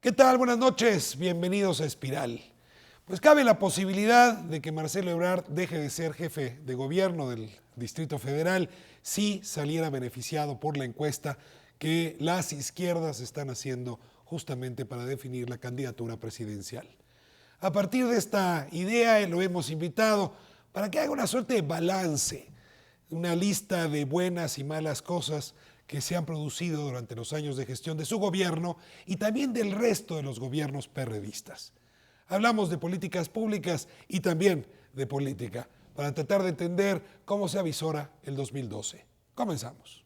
¿Qué tal? Buenas noches, bienvenidos a Espiral. Pues cabe la posibilidad de que Marcelo Ebrard deje de ser jefe de gobierno del Distrito Federal si saliera beneficiado por la encuesta que las izquierdas están haciendo justamente para definir la candidatura presidencial. A partir de esta idea lo hemos invitado para que haga una suerte de balance, una lista de buenas y malas cosas que se han producido durante los años de gestión de su gobierno y también del resto de los gobiernos perredistas. Hablamos de políticas públicas y también de política para tratar de entender cómo se avisora el 2012. Comenzamos.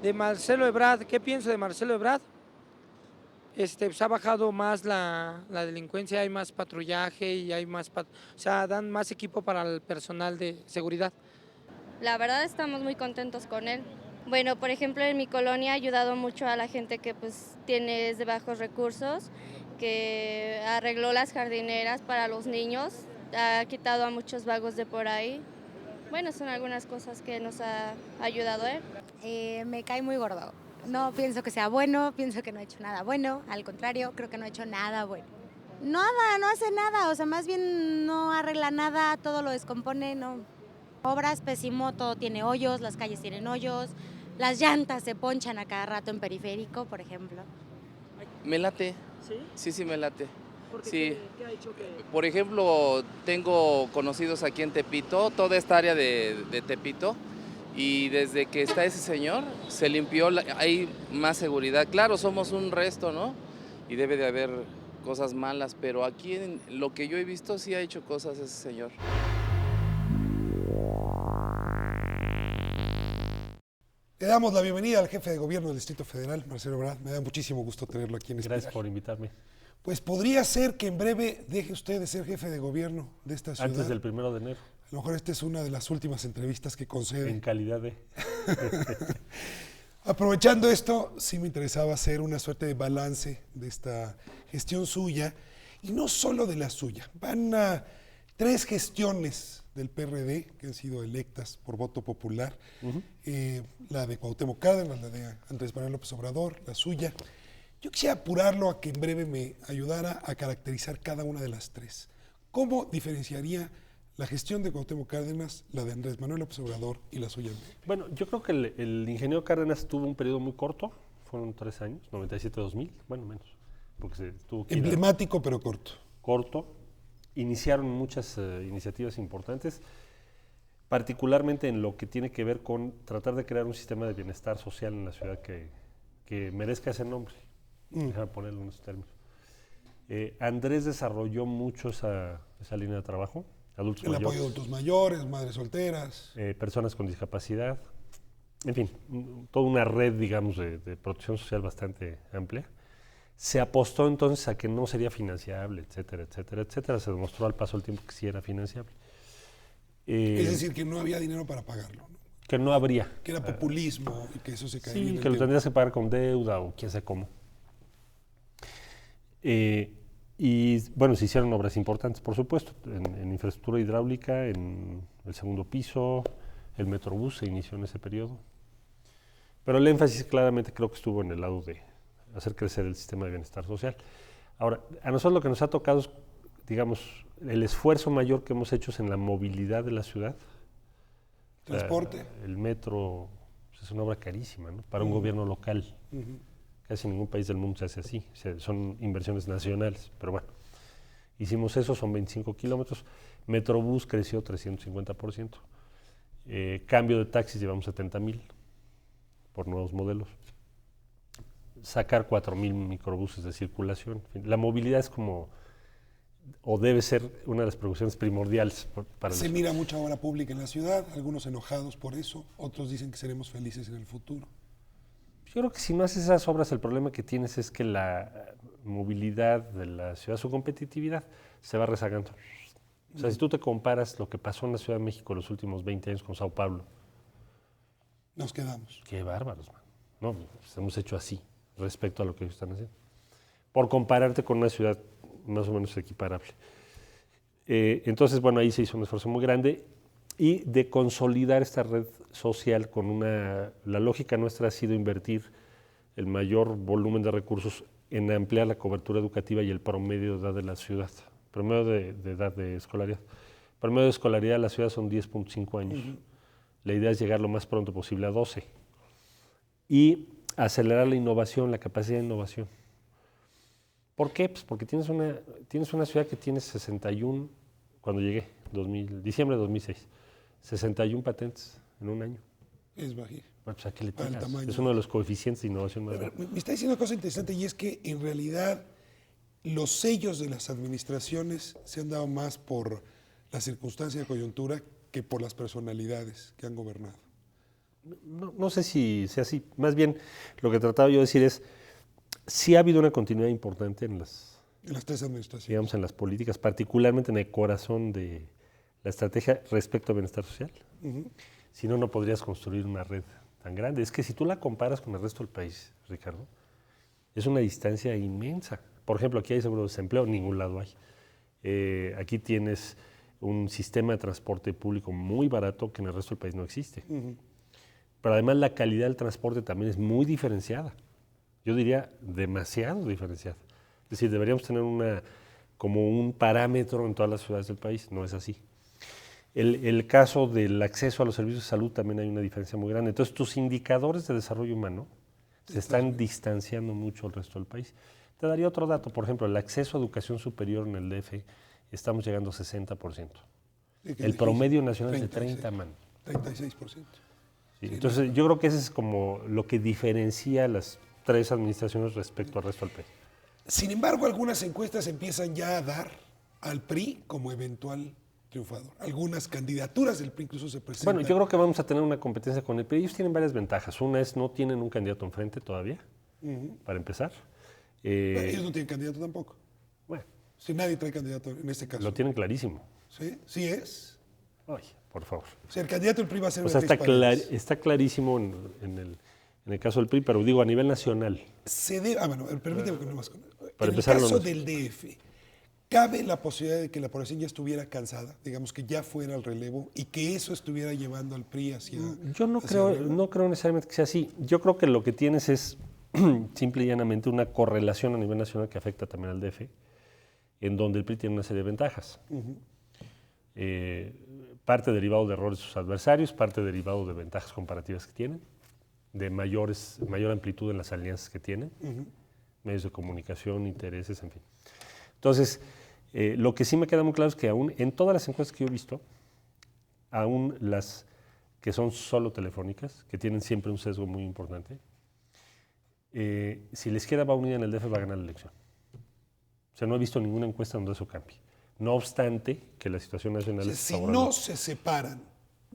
De Marcelo Ebrard, ¿qué pienso de Marcelo Ebrard? Pues ha bajado más la delincuencia, hay más patrullaje y hay más, o sea, dan más equipo para el personal de seguridad. La verdad estamos muy contentos con él. Bueno, por ejemplo, en mi colonia ha ayudado mucho a la gente que pues tiene de bajos recursos, que arregló las jardineras para los niños, ha quitado a muchos vagos de por ahí. Bueno, son algunas cosas que nos ha ayudado él. Me cae muy gordo. No pienso que sea bueno, pienso que no ha hecho nada bueno, al contrario, creo que no ha hecho nada bueno. Nada, no hace nada, o sea, más bien no arregla nada, todo lo descompone, no. Obras pésimo, todo tiene hoyos, las calles tienen hoyos, las llantas se ponchan a cada rato en periférico, por ejemplo. Me late. ¿Sí? Sí, me late. Porque Sí. ¿qué ha hecho que...? Por ejemplo, tengo conocidos aquí en Tepito, toda esta área de Tepito, y desde que está ese señor, se limpió, hay más seguridad. Claro, somos un resto, ¿no? Y debe de haber cosas malas, pero aquí en lo que yo he visto sí ha hecho cosas ese señor. Le damos la bienvenida al jefe de gobierno del Distrito Federal, Marcelo Ebrard. Me da muchísimo gusto tenerlo aquí en Espiral. Gracias por invitarme. Pues podría ser que en breve deje usted de ser jefe de gobierno de esta ciudad. Antes del 1 de enero, A lo mejor esta es una de las últimas entrevistas que concede. en calidad de... Aprovechando esto, sí me interesaba hacer una suerte de balance de esta gestión suya, y no solo de la suya. Van a 3 gestiones del PRD que han sido electas por voto popular. La de Cuauhtémoc Cárdenas, la de Andrés Manuel López Obrador, la suya. Yo quisiera apurarlo a que en breve me ayudara a caracterizar cada una de las 3. ¿Cómo diferenciaría la gestión de Cuauhtémoc Cárdenas, la de Andrés Manuel López Obrador y la suya? Bueno, yo creo que el ingeniero Cárdenas tuvo un periodo muy corto, fueron 3 años, 97-2000, bueno, menos, porque se tuvo que ir Emblemático pero corto. corto. Iniciaron muchas iniciativas importantes, particularmente en lo que tiene que ver con tratar de crear un sistema de bienestar social en la ciudad que merezca ese nombre. Déjame ponerlo en esos términos. Andrés desarrolló mucho esa línea de trabajo. Adultos El mayores, apoyo de adultos mayores, madres solteras. personas con discapacidad, en fin, toda una red, digamos, de protección social bastante amplia. Se apostó entonces a que no sería financiable, etcétera, etcétera, etcétera. Se demostró al paso del tiempo que sí era financiable. Es decir, que no había dinero para pagarlo, ¿no? Que no habría. Que era populismo y que eso se caería en Sí, el que lo tiempo. tendrías que pagar con deuda o quién sabe cómo. Y bueno, se hicieron obras importantes, por supuesto, en infraestructura hidráulica, en el segundo piso, el Metrobús se inició en ese periodo. Pero el énfasis claramente creo que estuvo en el lado de hacer crecer el sistema de bienestar social. Ahora, a nosotros lo que nos ha tocado es, digamos, el esfuerzo mayor que hemos hecho es en la movilidad de la ciudad. Transporte. El metro pues, es una obra carísima, ¿no? Para un gobierno local. Casi ningún país del mundo se hace así. O sea, son inversiones nacionales, pero bueno. Hicimos eso, son 25 kilómetros. Metrobús creció 350%. Cambio de taxis, llevamos 70,000 por nuevos modelos. Sacar 4,000 microbuses de circulación. En fin, la movilidad es como, o debe ser una de las preocupaciones primordiales para Se mira mucha obra pública en la ciudad, algunos enojados por eso, otros dicen que seremos felices en el futuro. Yo creo que si no haces esas obras, el problema que tienes es que la movilidad de la ciudad, su competitividad, se va rezagando. O sea, si tú te comparas lo que pasó en la Ciudad de México los últimos 20 años con Sao Paulo, Nos quedamos. Qué bárbaros, man. No, pues hemos hecho así respecto a lo que ellos están haciendo. Por compararte con una ciudad más o menos equiparable. Entonces, bueno, ahí se hizo un esfuerzo muy grande y de consolidar esta red social con una... La lógica nuestra ha sido invertir el mayor volumen de recursos en ampliar la cobertura educativa y el promedio de edad de la ciudad. Promedio de edad de escolaridad. Promedio de escolaridad de la ciudad son 10.5 años. La idea es llegar lo más pronto posible a 12. Y acelerar la innovación, la capacidad de innovación. ¿Por qué? Pues porque tienes una ciudad que tiene 61, cuando llegué, diciembre de 2006, 61 patentes en un año. Es bajísimo. Bueno, pues ¿a qué le Para el tiras? tamaño. Es uno de los coeficientes de innovación más grandes. Me está diciendo una cosa interesante y es que en realidad los sellos de las administraciones se han dado más por la circunstancia de coyuntura que por las personalidades que han gobernado. No sé si sea así. Más bien, lo que trataba yo de decir es, sí ha habido una continuidad importante en las, En las tres administraciones. digamos, en las políticas, particularmente en el corazón de la estrategia respecto al bienestar social. Si no, no podrías construir una red tan grande. Es que si tú la comparas con el resto del país, Ricardo, es una distancia inmensa. Por ejemplo, aquí hay seguro de desempleo, en ningún lado hay. Aquí tienes un sistema de transporte público muy barato que en el resto del país no existe. Pero además la calidad del transporte también es muy diferenciada. Yo diría demasiado diferenciada. Es decir, deberíamos tener como un parámetro en todas las ciudades del país. No es así. El caso del acceso a los servicios de salud también hay una diferencia muy grande. Entonces, tus indicadores de desarrollo humano se están distanciando mucho del resto del país. Te daría otro dato. Por ejemplo, el acceso a educación superior en el DF, estamos llegando a 60%. El promedio nacional es de 30, man. 36%. Sí, entonces, yo creo que ese es como lo que diferencia las tres administraciones respecto al resto del país. Sin embargo, algunas encuestas empiezan ya a dar al PRI como eventual triunfador. Algunas candidaturas del PRI incluso se presentan. Bueno, yo creo que vamos a tener una competencia con el PRI. Ellos tienen varias ventajas. Una es no tienen un candidato enfrente todavía, para empezar. Ellos no tienen candidato tampoco. Bueno, Si nadie trae candidato en este caso. lo tienen clarísimo. ¿Sí? ¿Sí es? Ay, por favor. O sea, el candidato del PRI va a ser O sea, Beatriz Paredes. está clarísimo en el caso del PRI, pero digo a nivel nacional. Bueno, permíteme que no más. En el empezar, caso no. del DF, ¿cabe la posibilidad de que la población ya estuviera cansada? Digamos que ya fuera al relevo y que eso estuviera llevando al PRI hacia... Yo no creo necesariamente que sea así. Yo creo que lo que tienes es simple y llanamente una correlación a nivel nacional que afecta también al DF, en donde el PRI tiene una serie de ventajas. Parte derivado de errores de sus adversarios, parte derivado de ventajas comparativas que tienen, de mayor amplitud en las alianzas que tienen, medios de comunicación, intereses, en fin. Entonces, lo que sí me queda muy claro es que aún en todas las encuestas que yo he visto, aún las que son solo telefónicas, que tienen siempre un sesgo muy importante, si la izquierda va unida en el DF va a ganar la elección. O sea, no he visto ninguna encuesta donde eso cambie. No obstante que la situación nacional es Si favorable. no se separan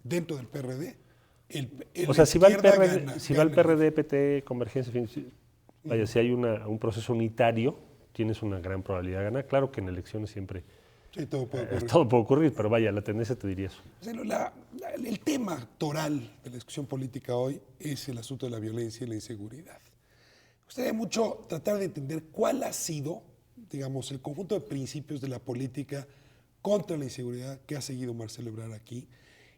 dentro del PRD, O sea, si va el izquierda PRD, gana, si va el gana. PRD, PT, Convergencia, en fin, vaya, si hay un proceso unitario, tienes una gran probabilidad de ganar. Claro que en elecciones siempre Sí, todo puede ocurrir. todo puede ocurrir, pero vaya, la tendencia te diría eso. O sea, el tema actoral de la discusión política hoy es el asunto de la violencia y la inseguridad. Me gustaría mucho tratar de entender cuál ha sido, digamos, el conjunto de principios de la política contra la inseguridad que ha seguido Marcelo Ebrard aquí.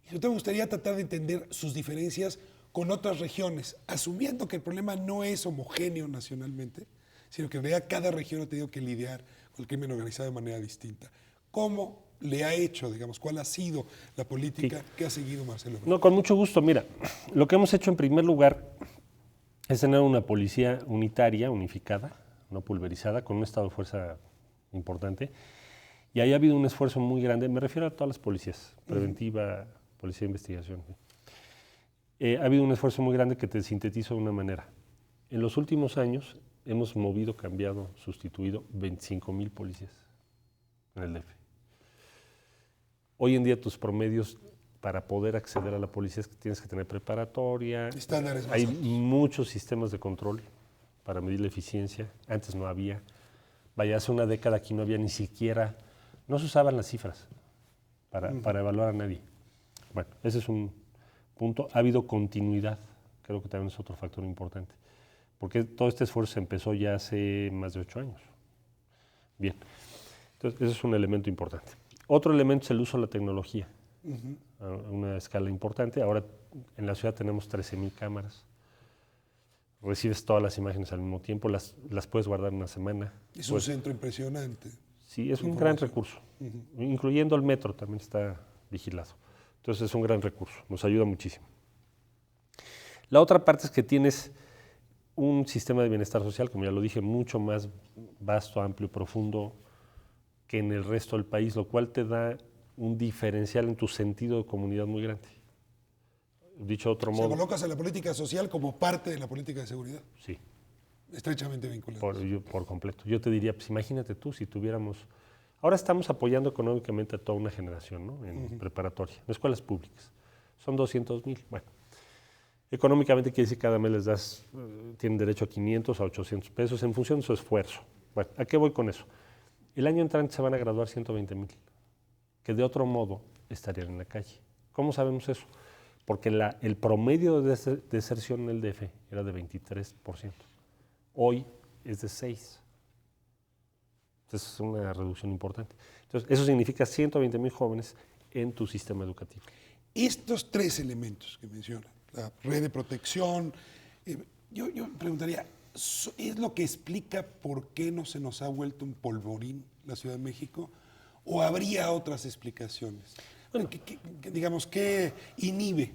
Y sobre todo me gustaría tratar de entender sus diferencias con otras regiones, asumiendo que el problema no es homogéneo nacionalmente, sino que en realidad cada región ha tenido que lidiar con el crimen organizado de manera distinta. ¿Cómo le ha hecho, digamos, cuál ha sido la política que ha seguido Marcelo Ebrard? No, con mucho gusto. Mira, lo que hemos hecho en primer lugar es tener una policía unitaria, unificada, no pulverizada, con un estado de fuerza importante. Y ahí ha habido un esfuerzo muy grande, me refiero a todas las policías, preventiva, policía de investigación. Ha habido un esfuerzo muy grande que te sintetizo de una manera. En los últimos años hemos movido, cambiado, sustituido 25,000 policías en el DF. Hoy en día tus promedios para poder acceder a la policía es que tienes que tener preparatoria. Estándares más Hay altos. muchos sistemas de control para medir la eficiencia. Antes no había. Vaya, hace una década aquí no había ni siquiera, no se usaban las cifras para evaluar a nadie. Bueno, ese es un punto. Ha habido continuidad creo que también es otro factor importante, porque todo este esfuerzo se empezó ya hace más de 8 años. Bien, entonces ese es un elemento importante. Otro elemento es el uso de la tecnología, a una escala importante. Ahora en la ciudad tenemos 13,000 cámaras, recibes todas las imágenes al mismo tiempo, las puedes guardar una semana. Es un centro impresionante. Sí, es un gran recurso, incluyendo el metro también está vigilado. Entonces es un gran recurso, nos ayuda muchísimo. La otra parte es que tienes un sistema de bienestar social, como ya lo dije, mucho más vasto, amplio, profundo que en el resto del país, lo cual te da un diferencial en tu sentido de comunidad muy grande. Dicho de otro modo. Colocas a la política social como parte de la política de seguridad. Sí. Estrechamente vinculado. Por completo. Yo te diría, pues imagínate tú, si tuviéramos... Ahora estamos apoyando económicamente a toda una generación, ¿no? En preparatoria, en escuelas públicas. Son 200,000. Bueno, económicamente quiere decir que cada mes les das, tienen derecho a 500 a 800 pesos en función de su esfuerzo. Bueno, ¿a qué voy con eso? El año entrante se van a graduar 120,000, que de otro modo estarían en la calle. ¿Cómo sabemos eso? Porque el promedio de deserción en el DF era de 23%. Hoy es de 6%. Entonces es una reducción importante. Entonces eso significa 120,000 jóvenes en tu sistema educativo. Estos 3 elementos que menciona, la red de protección, yo preguntaría, ¿es lo que explica por qué no se nos ha vuelto un polvorín la Ciudad de México? ¿O habría otras explicaciones? Bueno, ¿qué inhibe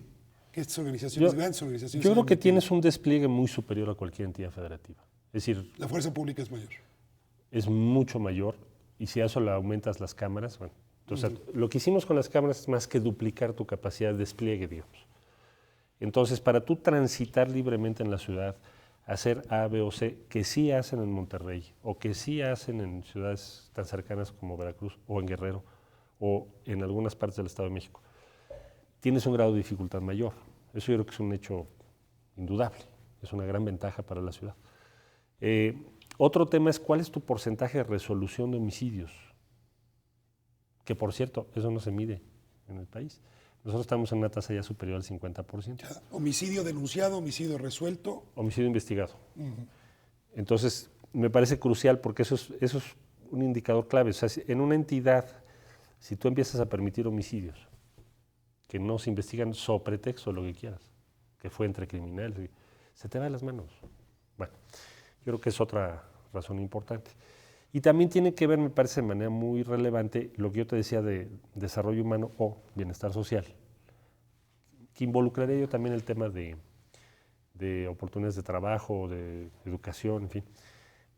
que estas organizaciones, grandes organizaciones... Yo creo que tienes un despliegue muy superior a cualquier entidad federativa. Es decir... La fuerza pública es mayor. Es mucho mayor, y si a eso le aumentas las cámaras, bueno, entonces lo que hicimos con las cámaras es más que duplicar tu capacidad de despliegue, digamos. Entonces, para tú transitar libremente en la ciudad, hacer A, B o C, que sí hacen en Monterrey, o que sí hacen en ciudades tan cercanas como Veracruz, o en Guerrero, o en algunas partes del Estado de México, tienes un grado de dificultad mayor. Eso yo creo que es un hecho indudable, es una gran ventaja para la ciudad. Otro tema es cuál es tu porcentaje de resolución de homicidios, que por cierto, eso no se mide en el país. Nosotros estamos en una tasa ya superior al 50%. Ya, homicidio denunciado, homicidio resuelto. Homicidio investigado. Entonces, me parece crucial porque eso es un indicador clave. O sea, en una entidad, si tú empiezas a permitir homicidios que no se investigan sobre pretexto lo que quieras, que fue entre criminales, se te va de las manos. Bueno, yo creo que es otra razón importante. Y también tiene que ver, me parece de manera muy relevante, lo que yo te decía de desarrollo humano o bienestar social, que involucraría yo también el tema de oportunidades de trabajo, de educación, en fin.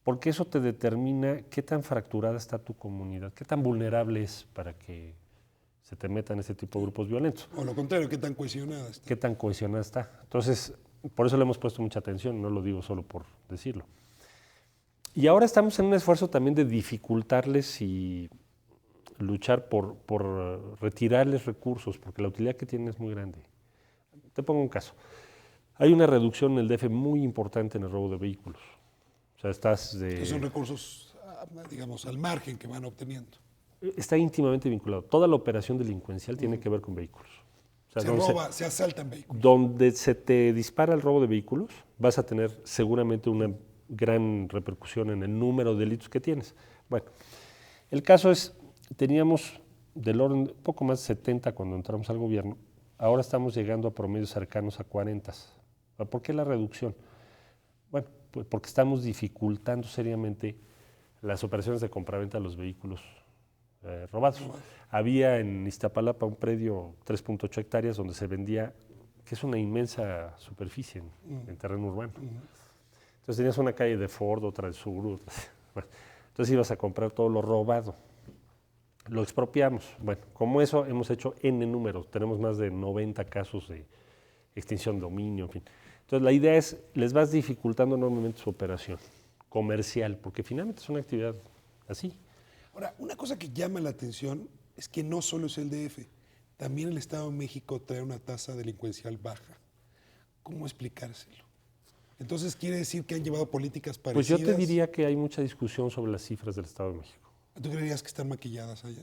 Porque eso te determina qué tan fracturada está tu comunidad, qué tan vulnerable es para que se te metan ese tipo de grupos violentos. O lo contrario, qué tan cohesionada está. Qué tan cohesionada está. Entonces, por eso le hemos puesto mucha atención, no lo digo solo por decirlo. Y ahora estamos en un esfuerzo también de dificultarles y luchar por retirarles recursos, porque la utilidad que tienen es muy grande. Te pongo un caso. Hay una reducción en el DF muy importante en el robo de vehículos. O sea, Que son recursos, digamos, al margen que van obteniendo. Está íntimamente vinculado. Toda la operación delincuencial tiene que ver con vehículos. O sea, se asaltan vehículos. Donde se te dispara el robo de vehículos, vas a tener seguramente una gran repercusión en el número de delitos que tienes. Bueno, el caso es, teníamos del orden poco más de 70 cuando entramos al gobierno, ahora estamos llegando a promedios cercanos a 40. ¿Por qué la reducción? Bueno, pues porque estamos dificultando seriamente las operaciones de compraventa de los vehículos robados. Había en Iztapalapa un predio 3.8 hectáreas donde se vendía, que es una inmensa superficie en terreno urbano. Entonces tenías una calle de Ford, otra de Subaru. Entonces ibas a comprar todo lo robado. Lo expropiamos. Bueno, como eso hemos hecho N números. Tenemos más de 90 casos de extinción de dominio, en fin. Entonces la idea es, les vas dificultando enormemente su operación comercial, porque finalmente es una actividad así. Ahora, una cosa que llama la atención es que no solo es el DF, también el Estado de México trae una tasa delincuencial baja. ¿Cómo explicárselo? Entonces, ¿quiere decir que han llevado políticas parecidas? Pues yo te diría que hay mucha discusión sobre las cifras del Estado de México. ¿Tú creerías que están maquilladas allá?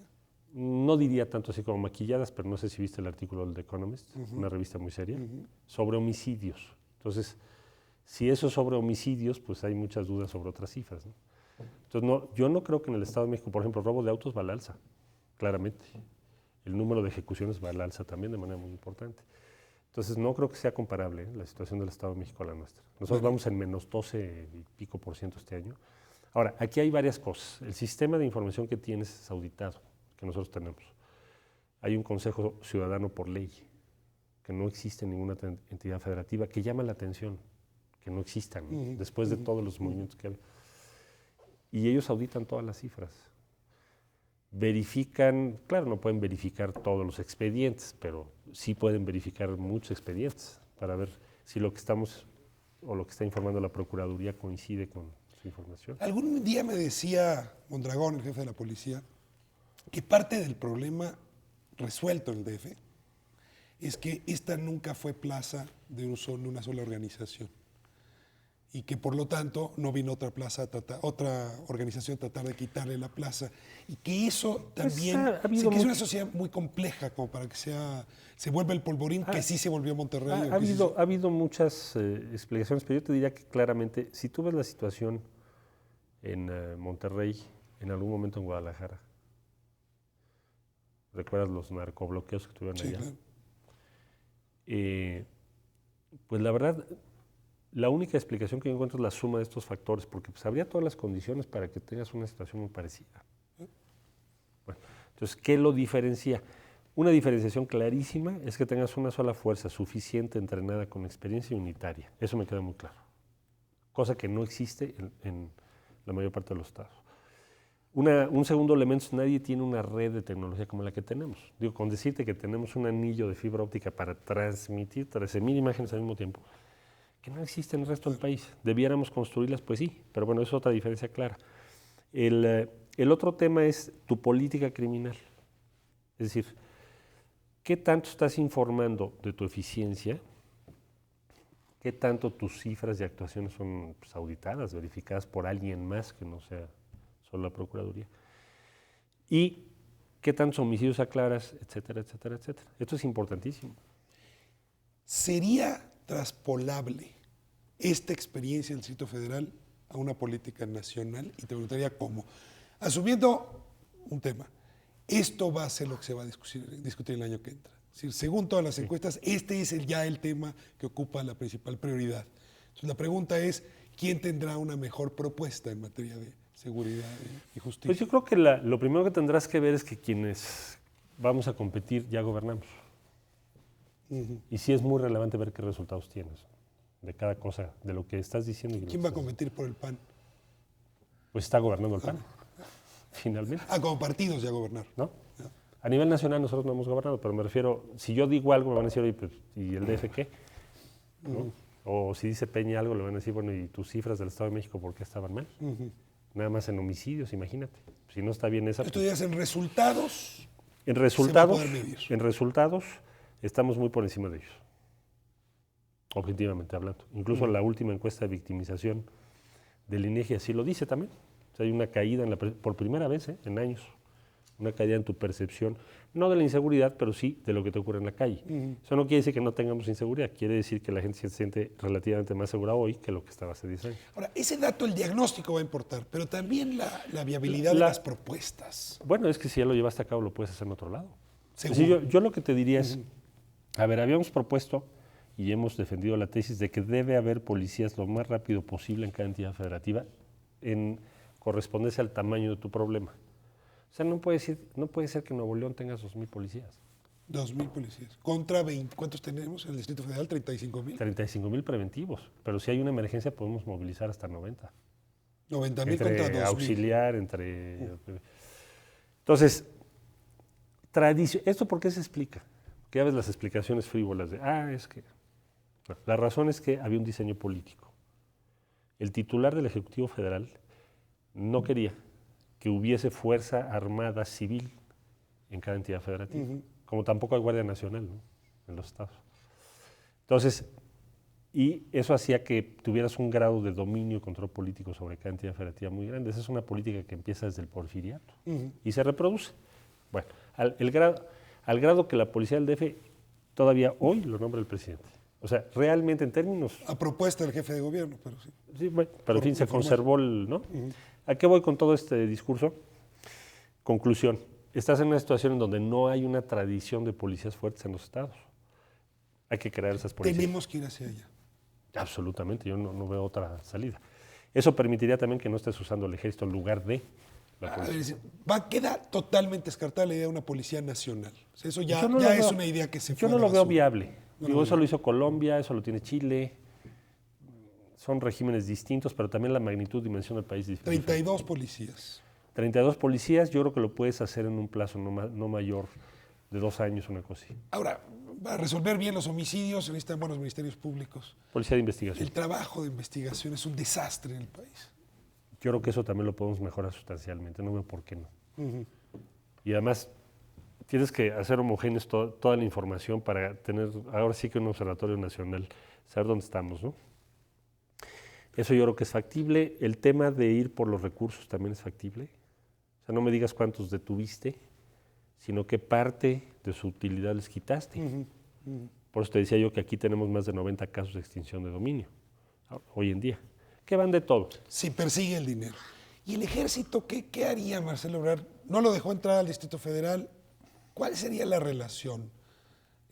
No diría tanto así como maquilladas, pero no sé si viste el artículo del The Economist, una revista muy seria, sobre homicidios. Entonces, si eso es sobre homicidios, pues hay muchas dudas sobre otras cifras, ¿no? Entonces, yo no creo que en el Estado de México, por ejemplo, el robo de autos va al alza, claramente. El número de ejecuciones va al alza también de manera muy importante. Entonces, no creo que sea comparable la situación del Estado de México a la nuestra. Nosotros vamos en menos 12 y pico % este año. Ahora, aquí hay varias cosas. El sistema de información que tienes es auditado, que nosotros tenemos. Hay un Consejo Ciudadano por ley, que no existe en ninguna entidad federativa, que llama la atención que no existan, después de todos los movimientos que hay. Y ellos auditan todas las cifras. Verifican, claro, no pueden verificar todos los expedientes, pero sí pueden verificar muchos expedientes para ver si lo que estamos o lo que está informando la Procuraduría coincide con su información. Algún día me decía Mondragón, el jefe de la policía, que parte del problema resuelto en el DF es que esta nunca fue plaza de una sola organización y que por lo tanto no vino otra organización a tratar de quitarle la plaza y que eso también, que es una sociedad muy compleja como para que se vuelva el polvorín que sí se volvió Monterrey. Ha habido muchas explicaciones, pero yo te diría que claramente, si tú ves la situación en Monterrey, en algún momento en Guadalajara, ¿recuerdas los narcobloqueos que tuvieron allá? Claro. Pues la verdad, la única explicación que yo encuentro es la suma de estos factores, porque pues habría todas las condiciones para que tengas una situación muy parecida. Bueno, entonces, ¿qué lo diferencia? Una diferenciación clarísima es que tengas una sola fuerza suficiente, entrenada, con experiencia unitaria. Eso me queda muy claro. Cosa que no existe en la mayor parte de los estados. Un segundo elemento es nadie tiene una red de tecnología como la que tenemos. Digo, con decirte que tenemos un anillo de fibra óptica para transmitir 13,000 imágenes al mismo tiempo, que no existe en el resto del país. Debiéramos construirlas, pues sí, pero bueno, es otra diferencia clara. El otro tema es tu política criminal. Es decir, ¿qué tanto estás informando de tu eficiencia? ¿Qué tanto tus cifras de actuaciones son pues, auditadas, verificadas por alguien más que no sea solo la Procuraduría? ¿Y qué tantos homicidios aclaras, etcétera, etcétera, etcétera? Esto es importantísimo. ¿Sería traspolable esta experiencia del Distrito Federal a una política nacional? Y te preguntaría cómo. Asumiendo un tema, esto va a ser lo que se va a discutir el año que entra. Es decir, según todas las encuestas, este es ya el tema que ocupa la principal prioridad. Entonces, la pregunta es, ¿quién tendrá una mejor propuesta en materia de seguridad y justicia? Pues yo creo que lo primero que tendrás que ver es que quienes vamos a competir ya gobernamos. Y sí es muy relevante ver qué resultados tienes de cada cosa, de lo que estás diciendo. ¿Quién va a competir por el PAN? Pues está gobernando el PAN, finalmente. Como partidos ya gobernar. ¿No? A nivel nacional nosotros no hemos gobernado, pero me refiero, si yo digo algo me van a decir, oye, pues, ¿y el DF qué? ¿No? O si dice Peña algo, le van a decir, bueno, ¿y tus cifras del Estado de México por qué estaban mal? Nada más en homicidios, imagínate. Si no está bien esa... ¿Esto ya es en resultados? En resultados estamos muy por encima de ellos, objetivamente hablando. Incluso la última encuesta de victimización del INEGI así lo dice también. O sea, hay una caída por primera vez en años, una caída en tu percepción, no de la inseguridad, pero sí de lo que te ocurre en la calle. Eso no quiere decir que no tengamos inseguridad, quiere decir que la gente se siente relativamente más segura hoy que lo que estaba hace 10 años. Ahora, ese dato, el diagnóstico va a importar, pero también la viabilidad de las propuestas. Bueno, es que si ya lo llevaste a cabo, lo puedes hacer en otro lado. Seguro. Yo lo que te diría es, a ver, habíamos propuesto y hemos defendido la tesis de que debe haber policías lo más rápido posible en cada entidad federativa en correspondencia al tamaño de tu problema. O sea, no puede ser que en Nuevo León tengas 2,000 policías. 2,000 policías. ¿Contra 20? ¿Cuántos tenemos en el Distrito Federal? 35,000. 35,000 preventivos. Pero si hay una emergencia podemos movilizar hasta 90. 90,000 contra 2,000. Auxiliar, Entonces, ¿esto por qué se explica? Que ya ves las explicaciones frívolas de, es que... Bueno, la razón es que había un diseño político. El titular del Ejecutivo Federal no quería que hubiese fuerza armada civil en cada entidad federativa, como tampoco hay Guardia Nacional, ¿no?, en los estados. Entonces, y eso hacía que tuvieras un grado de dominio y control político sobre cada entidad federativa muy grande. Esa es una política que empieza desde el porfiriato y se reproduce. Bueno, al grado que la policía del DF todavía hoy lo nombra el presidente. O sea, realmente en términos... A propuesta del jefe de gobierno, pero sí. Sí, bueno, pero en fin, se Informal. conservó el... ¿no? ¿A qué voy con todo este discurso? Conclusión. Estás en una situación en donde no hay una tradición de policías fuertes en los estados. Hay que crear esas policías. Tenemos que ir hacia allá. Absolutamente, yo no veo otra salida. Eso permitiría también que no estés usando el ejército en lugar de la A policía. ver, queda totalmente descartada la idea de una policía nacional. O sea, eso ya, Yo no ya lo es veo- una idea que se Yo fue no a la lo veo basura. viable. No Digo, lo eso veo. lo hizo Colombia, eso lo tiene Chile. Son regímenes distintos, pero también la magnitud, dimensión del país es diferente. 32 policías. 32 policías, yo creo que lo puedes hacer en un plazo no mayor de 2 años, una cosa así. Ahora, para resolver bien los homicidios se necesitan buenos ministerios públicos. Policía de investigación. El trabajo de investigación es un desastre en el país. Yo creo que eso también lo podemos mejorar sustancialmente, no veo por qué no. Y además, tienes que hacer homogéneos toda la información para tener, ahora sí que un observatorio nacional, saber dónde estamos, ¿no? Eso yo creo que es factible. El tema de ir por los recursos también es factible. O sea, no me digas cuántos detuviste, sino qué parte de su utilidad les quitaste. Por eso te decía yo que aquí tenemos más de 90 casos de extinción de dominio, hoy en día, que van de todo. Si persigue el dinero. ¿Y el ejército qué haría Marcelo Ebrard? ¿No lo dejó entrar al Distrito Federal? ¿Cuál sería la relación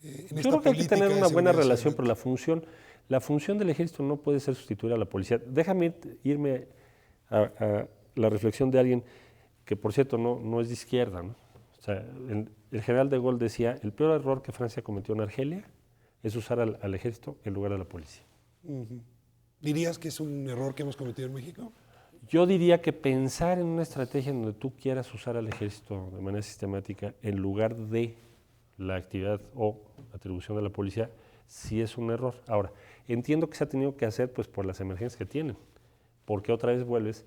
en Yo esta creo que hay que política tener de una buena seguridad relación, ciudadana? pero la función del ejército no puede ser sustituir a la policía. Déjame irme a la reflexión de alguien que, por cierto, no es de izquierda, ¿no? O sea, el general de Gaulle decía, el peor error que Francia cometió en Argelia es usar al ejército en lugar de la policía. ¿Dirías que es un error que hemos cometido en México? Yo diría que pensar en una estrategia en donde tú quieras usar al ejército de manera sistemática en lugar de la actividad o atribución de la policía, sí es un error. Ahora, entiendo que se ha tenido que hacer pues por las emergencias que tienen, porque otra vez vuelves,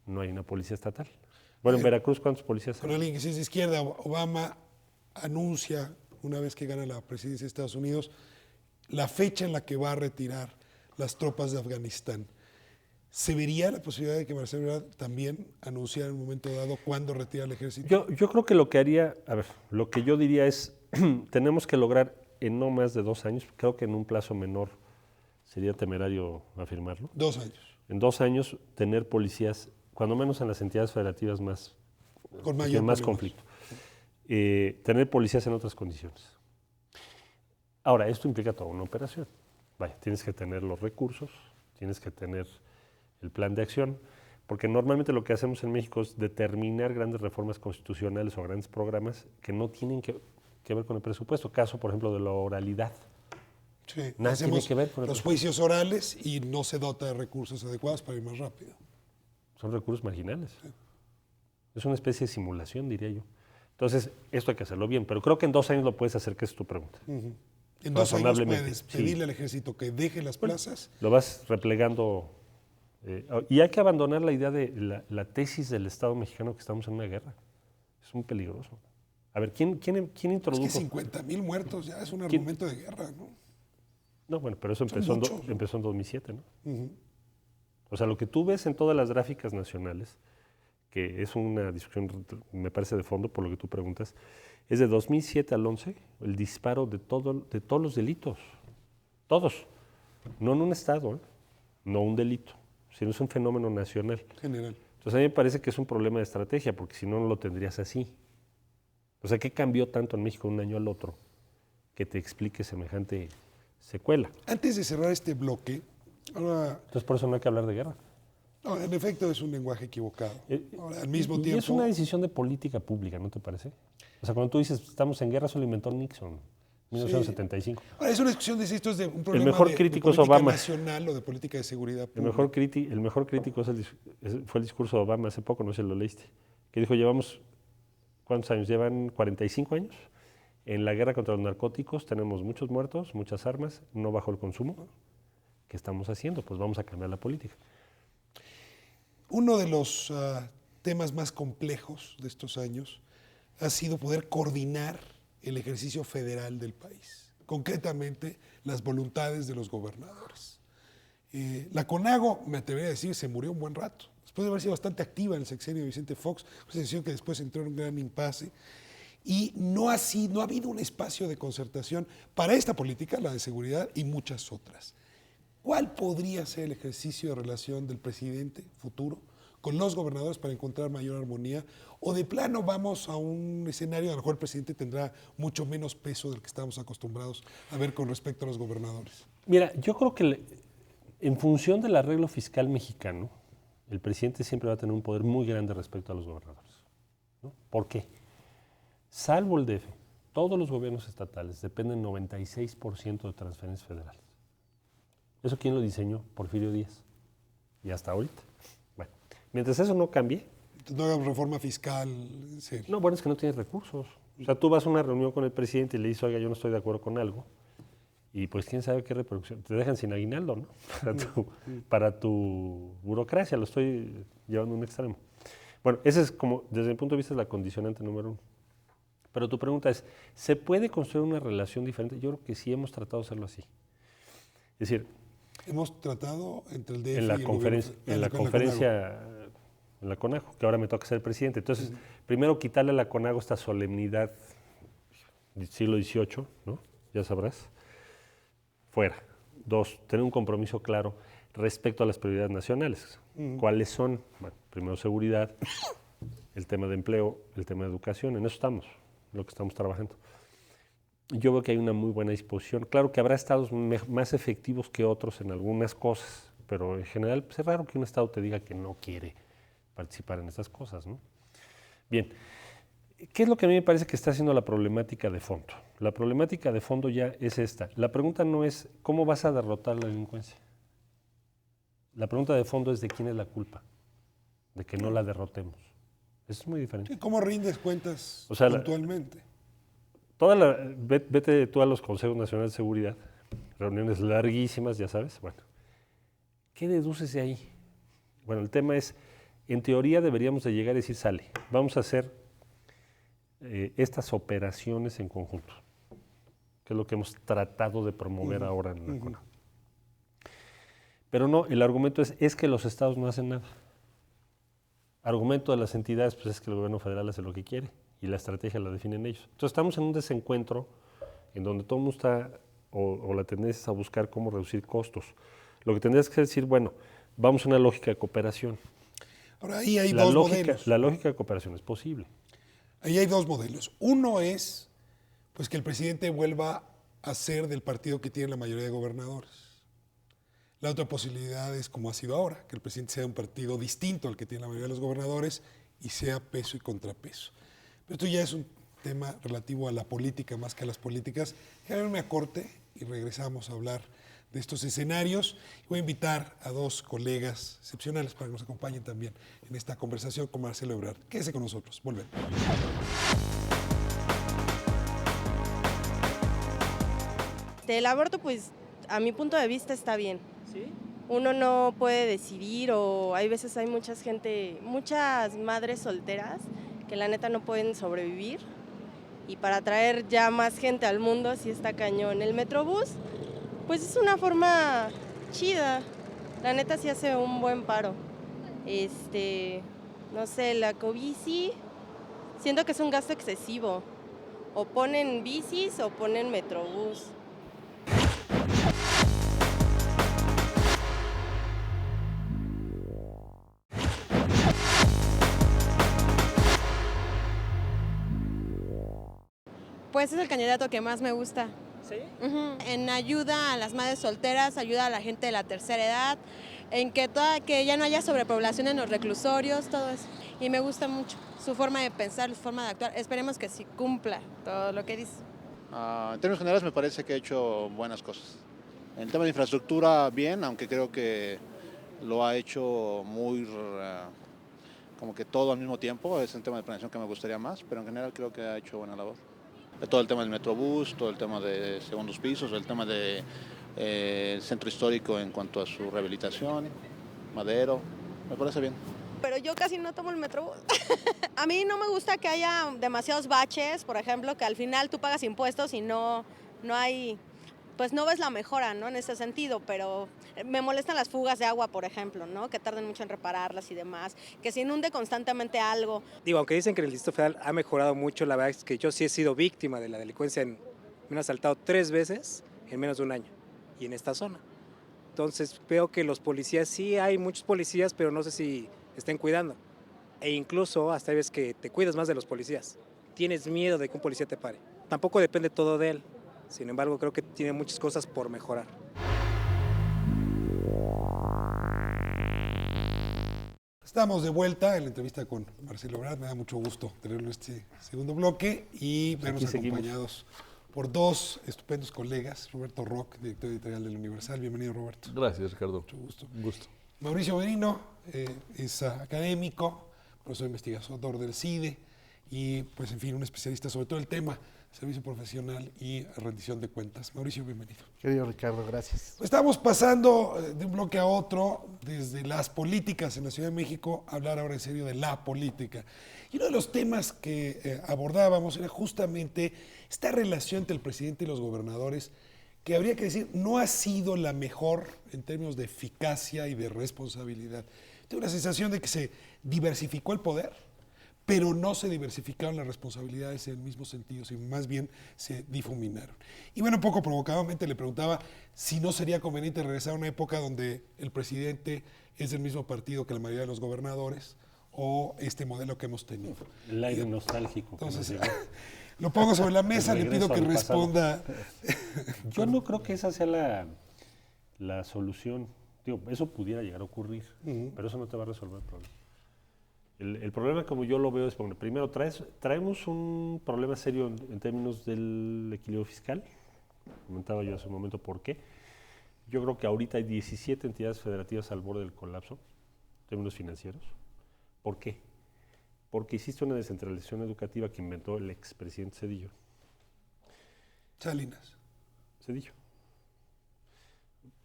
no hay una policía estatal. Bueno, en Veracruz, ¿cuántos policías Con hay? alguien que sí es de izquierda, Obama anuncia, una vez que gana la presidencia de Estados Unidos, la fecha en la que va a retirar las tropas de Afganistán. ¿Se vería la posibilidad de que Marcelo Ebrard también anunciara en un momento dado cuándo retira el ejército? Yo creo que lo que haría, a ver, lo que yo diría es, tenemos que lograr en no más de 2 años, creo que en un plazo menor sería temerario afirmarlo, 2 años. en 2 años tener policías, cuando menos en las entidades federativas más, Con que mayor más problemas. conflicto, tener policías en otras condiciones. Ahora, esto implica toda una operación. Vaya, tienes que tener los recursos, tienes que tener el plan de acción, porque normalmente lo que hacemos en México es determinar grandes reformas constitucionales o grandes programas que no tienen que ver con el presupuesto. Caso, por ejemplo, de la oralidad. Sí, Nada hacemos tiene que ver con el los juicios orales y no se dota de recursos adecuados para ir más rápido. Son recursos marginales. Es una especie de simulación, diría yo. Entonces, esto hay que hacerlo bien, pero creo que en 2 años lo puedes hacer, que es tu pregunta. En 2 años Razonablemente, puedes sí. pedirle al ejército que deje las plazas. Lo vas replegando. Y hay que abandonar la idea de la tesis del Estado mexicano que estamos en una guerra. Es muy peligroso. A ver, ¿quién Es introdujo? que 50,000 muertos ya es un ¿Quién? argumento de guerra, ¿no? No, bueno, pero eso Son empezó en 2007, ¿no? Ujú. O sea, lo que tú ves en todas las gráficas nacionales, que es una discusión, me parece, de fondo, por lo que tú preguntas, es de 2007 al 11, el disparo de todos los delitos. Todos. No en un estado, no un delito, sino es un fenómeno nacional. General. Entonces a mí me parece que es un problema de estrategia, porque si no, no lo tendrías así. O sea, ¿qué cambió tanto en México de un año al otro que te explique semejante secuela? Antes de cerrar este bloque, ahora, Entonces por eso no hay que hablar de guerra. no, en efecto es un lenguaje equivocado. Ahora, al mismo Y tiempo, es una decisión de política pública, ¿no te parece? O sea, cuando tú dices estamos en guerra, eso lo inventó Nixon, 1975. ahora, es una discusión de si esto es de un problema mejor de crítico es política Obama. nacional o de política de seguridad El pública. mejor crítico fue el discurso de Obama hace poco, no sé si lo leíste, que dijo, llevamos, ¿cuántos años? Llevan 45 años. En la guerra contra los narcóticos tenemos muchos muertos, muchas armas, no bajo el consumo. ¿Qué estamos haciendo? Pues vamos a cambiar la política. Uno de los temas más complejos de estos años ha sido poder coordinar el ejercicio federal del país, concretamente las voluntades de los gobernadores. La CONAGO, me atrevería a decir, se murió un buen rato, después de haber sido bastante activa en el sexenio de Vicente Fox, una decisión que después entró en un gran impasse. y no ha habido un espacio de concertación para esta política, la de seguridad, y muchas otras. ¿Cuál podría ser el ejercicio de relación del presidente futuro con los gobernadores para encontrar mayor armonía? ¿O de plano vamos a un escenario, a lo mejor el presidente tendrá mucho menos peso del que estamos acostumbrados a ver con respecto a los gobernadores? Mira, yo creo que en función del arreglo fiscal mexicano, el presidente siempre va a tener un poder muy grande respecto a los gobernadores, ¿no? ¿Por qué? Salvo el DF, todos los gobiernos estatales dependen 96% de transferencias federales. ¿Eso quién lo diseñó? Porfirio Díaz. Y hasta ahorita. Bueno, mientras eso no cambie... No haga reforma fiscal, en serio. No, bueno, es que no tienes recursos. O sea, tú vas a una reunión con el presidente y le dices, oiga, yo no estoy de acuerdo con algo, y pues quién sabe qué repercusión. Te dejan sin aguinaldo, ¿no? Para tu burocracia, lo estoy llevando a un extremo. Bueno, ese es como, desde mi punto de vista, es la condicionante número 1. Pero tu pregunta es, ¿se puede construir una relación diferente? Yo creo que sí hemos tratado de hacerlo así. Es decir, hemos tratado entre el DF en la y el conferencia, gobierno, en la conferencia, en la CONAGO, que ahora me toca ser presidente. Entonces, primero quitarle a la CONAGO esta solemnidad del siglo XVIII, ¿no? Ya sabrás. Fuera. 2, tener un compromiso claro respecto a las prioridades nacionales. ¿Cuáles son? Bueno, primero seguridad, el tema de empleo, el tema de educación. En eso estamos, en lo que estamos trabajando. Yo veo que hay una muy buena disposición. Claro que habrá estados más efectivos que otros en algunas cosas, pero en general pues es raro que un estado te diga que no quiere participar en esas cosas, ¿no? Bien, ¿qué es lo que a mí me parece que está haciendo la problemática de fondo? La problemática de fondo ya es esta. La pregunta no es ¿cómo vas a derrotar la delincuencia? La pregunta de fondo es de quién es la culpa, de que no la derrotemos. Eso es muy diferente. ¿Cómo rindes cuentas O sea, puntualmente? Vete tú a los Consejos Nacionales de Seguridad, reuniones larguísimas, ya sabes. Bueno, ¿qué deduces de ahí? Bueno, el tema es, en teoría deberíamos de llegar y decir, sale, vamos a hacer estas operaciones en conjunto, que es lo que hemos tratado de promover ahora en la CONAGO. Pero no, el argumento es que los estados no hacen nada. Argumento de las entidades pues es que el gobierno federal hace lo que quiere y la estrategia la definen ellos. Entonces estamos en un desencuentro en donde todo el mundo está, o la tendencia es a buscar cómo reducir costos. Lo que tendrías que decir, bueno, vamos a una lógica de cooperación. Ahora, ahí hay dos modelos. La lógica de cooperación es posible. Ahí hay dos modelos. Uno es pues que el presidente vuelva a ser del partido que tiene la mayoría de gobernadores. La otra posibilidad es, como ha sido ahora, que el presidente sea un partido distinto al que tiene la mayoría de los gobernadores y sea peso y contrapeso. Pero esto ya es un tema relativo a la política más que a las políticas. Déjame irme a corte y regresamos a hablar de estos escenarios. Voy a invitar a dos colegas excepcionales para que nos acompañen también en esta conversación con Marcelo Ebrard. Quédese con nosotros. Volvemos. El aborto, pues, a mi punto de vista está bien. ¿Sí? Uno no puede decidir, o hay veces hay muchas madres solteras que la neta no pueden sobrevivir, y para traer ya más gente al mundo sí está cañón. El Metrobús, pues es una forma chida, la neta sí hace un buen paro. No sé, la Cobici, siento que es un gasto excesivo. O ponen bicis o ponen Metrobús. Pues es el candidato que más me gusta. ¿Sí? En ayuda a las madres solteras, ayuda a la gente de la tercera edad, en que ya no haya sobrepoblación en los reclusorios, todo eso. Y me gusta mucho su forma de pensar, su forma de actuar. Esperemos que sí cumpla todo lo que dice. En términos generales me parece que ha hecho buenas cosas. En el tema de infraestructura, bien, aunque creo que lo ha hecho muy como que todo al mismo tiempo. Es un tema de planeación que me gustaría más, pero en general creo que ha hecho buena labor. Todo el tema del Metrobús, todo el tema de segundos pisos, el tema del centro histórico en cuanto a su rehabilitación, Madero, me parece bien. Pero yo casi no tomo el Metrobús. A mí no me gusta que haya demasiados baches, por ejemplo, que al final tú pagas impuestos y no hay pues no ves la mejora, ¿no? En ese sentido, pero me molestan las fugas de agua, por ejemplo, ¿no? Que tarden mucho en repararlas y demás, que se inunde constantemente algo. Digo, aunque dicen que el Distrito Federal ha mejorado mucho, la verdad es que yo sí he sido víctima de la delincuencia. Me han asaltado 3 veces en menos de un año y en esta zona. Entonces veo que los policías, sí hay muchos policías, pero no sé si estén cuidando. E incluso hasta hay veces que te cuidas más de los policías. Tienes miedo de que un policía te pare. Tampoco depende todo de él. Sin embargo, creo que tiene muchas cosas por mejorar. Estamos de vuelta en la entrevista con Marcelo Ebrard. Me da mucho gusto tenerlo en este segundo bloque y vernos acompañados por dos estupendos colegas. Roberto Roch, director editorial del Universal. Bienvenido, Roberto. Gracias, Ricardo. Mucho gusto. Un gusto. Mauricio Merino es académico, profesor investigador del CIDE y, pues, en fin, un especialista sobre todo el tema servicio profesional y rendición de cuentas. Mauricio, bienvenido. Querido Ricardo, gracias. Estamos pasando de un bloque a otro, desde las políticas en la Ciudad de México, a hablar ahora en serio de la política. Y uno de los temas que abordábamos era justamente esta relación entre el presidente y los gobernadores, que habría que decir no ha sido la mejor en términos de eficacia y de responsabilidad. Tengo la sensación de que se diversificó el poder, pero no se diversificaron las responsabilidades en el mismo sentido, sino más bien se difuminaron. Y bueno, un poco provocadamente le preguntaba si no sería conveniente regresar a una época donde el presidente es del mismo partido que la mayoría de los gobernadores, o este modelo que hemos tenido. El aire nostálgico. Entonces, lo pongo sobre la mesa, le pido que responda. Yo no creo que esa sea la solución. Digo, eso pudiera llegar a ocurrir, pero eso no te va a resolver el problema. El problema, como yo lo veo, es, bueno, primero traemos un problema serio en términos del equilibrio fiscal. Comentaba yo hace un momento por qué. Yo creo que ahorita hay 17 entidades federativas al borde del colapso en términos financieros. ¿Por qué? Porque existe una descentralización educativa que inventó el expresidente Zedillo. Salinas. Zedillo.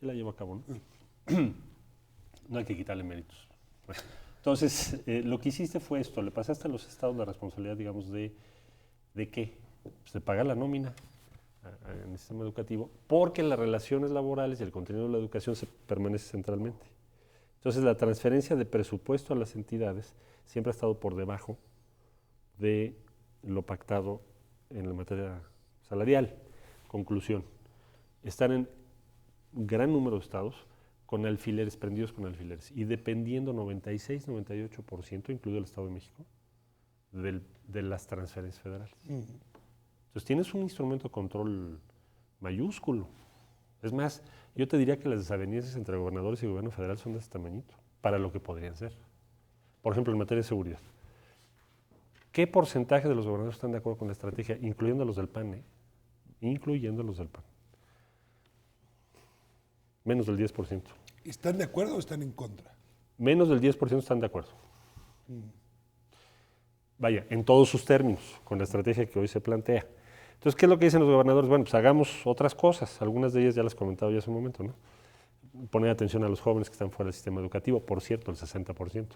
Él la llevó a cabo, ¿no? No hay que quitarle méritos. Bueno. Entonces, lo que hiciste fue esto, le pasaste a los estados la responsabilidad, digamos, ¿de qué? Pues de pagar la nómina en el sistema educativo, porque las relaciones laborales y el contenido de la educación se permanece centralmente. Entonces, la transferencia de presupuesto a las entidades siempre ha estado por debajo de lo pactado en la materia salarial. Conclusión, están en gran número de estados con alfileres, prendidos con alfileres, y dependiendo 96-98%, incluido el Estado de México, de las transferencias federales. Entonces tienes un instrumento de control mayúsculo. Es más, yo te diría que las desavenencias entre gobernadores y gobierno federal son de este tamañito, para lo que podrían ser. Por ejemplo, en materia de seguridad. ¿Qué porcentaje de los gobernadores están de acuerdo con la estrategia, incluyendo los del PAN? Incluyendo los del PAN. Menos del 10%. ¿Están de acuerdo o están en contra? Menos del 10% están de acuerdo. Vaya, en todos sus términos, con la estrategia que hoy se plantea. Entonces, ¿qué es lo que dicen los gobernadores? Bueno, pues hagamos otras cosas. Algunas de ellas ya las comentaba yo hace un momento, ¿no? Poner atención a los jóvenes que están fuera del sistema educativo, por cierto, el 60%.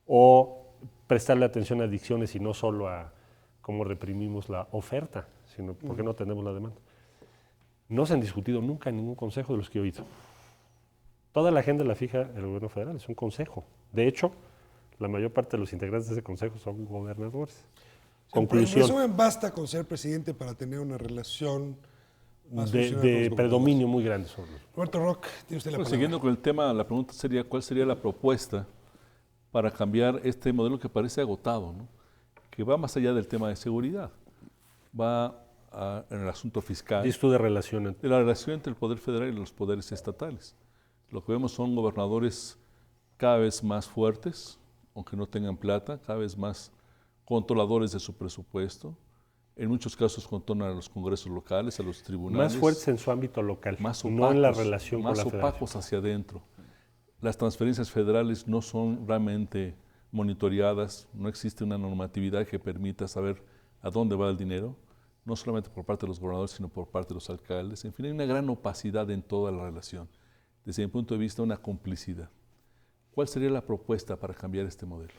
O prestarle atención a adicciones y no solo a cómo reprimimos la oferta, sino porque no tenemos la demanda. No se han discutido nunca en ningún consejo de los que he oído. Toda la agenda la fija el gobierno federal, es un consejo. De hecho, la mayor parte de los integrantes de ese consejo son gobernadores. Conclusión. En resumen, basta con ser presidente para tener una relación más de predominio muy grande sobre eso. Roberto Roch, tiene usted la palabra. Siguiendo con el tema, la pregunta sería, ¿cuál sería la propuesta para cambiar este modelo que parece agotado, ¿no? Que va más allá del tema de seguridad? Va en el asunto fiscal. ¿Y esto de relación? De la relación entre el poder federal y los poderes estatales. Lo que vemos son gobernadores cada vez más fuertes, aunque no tengan plata, cada vez más controladores de su presupuesto. En muchos casos controlan a los congresos locales, a los tribunales. Más fuertes en su ámbito local, más opacos, no en la relación con la federación. Más opacos hacia adentro. Las transferencias federales no son realmente monitoreadas, no existe una normatividad que permita saber a dónde va el dinero, no solamente por parte de los gobernadores, sino por parte de los alcaldes. En fin, hay una gran opacidad en toda la relación. Desde mi punto de vista, una complicidad. ¿Cuál sería la propuesta para cambiar este modelo?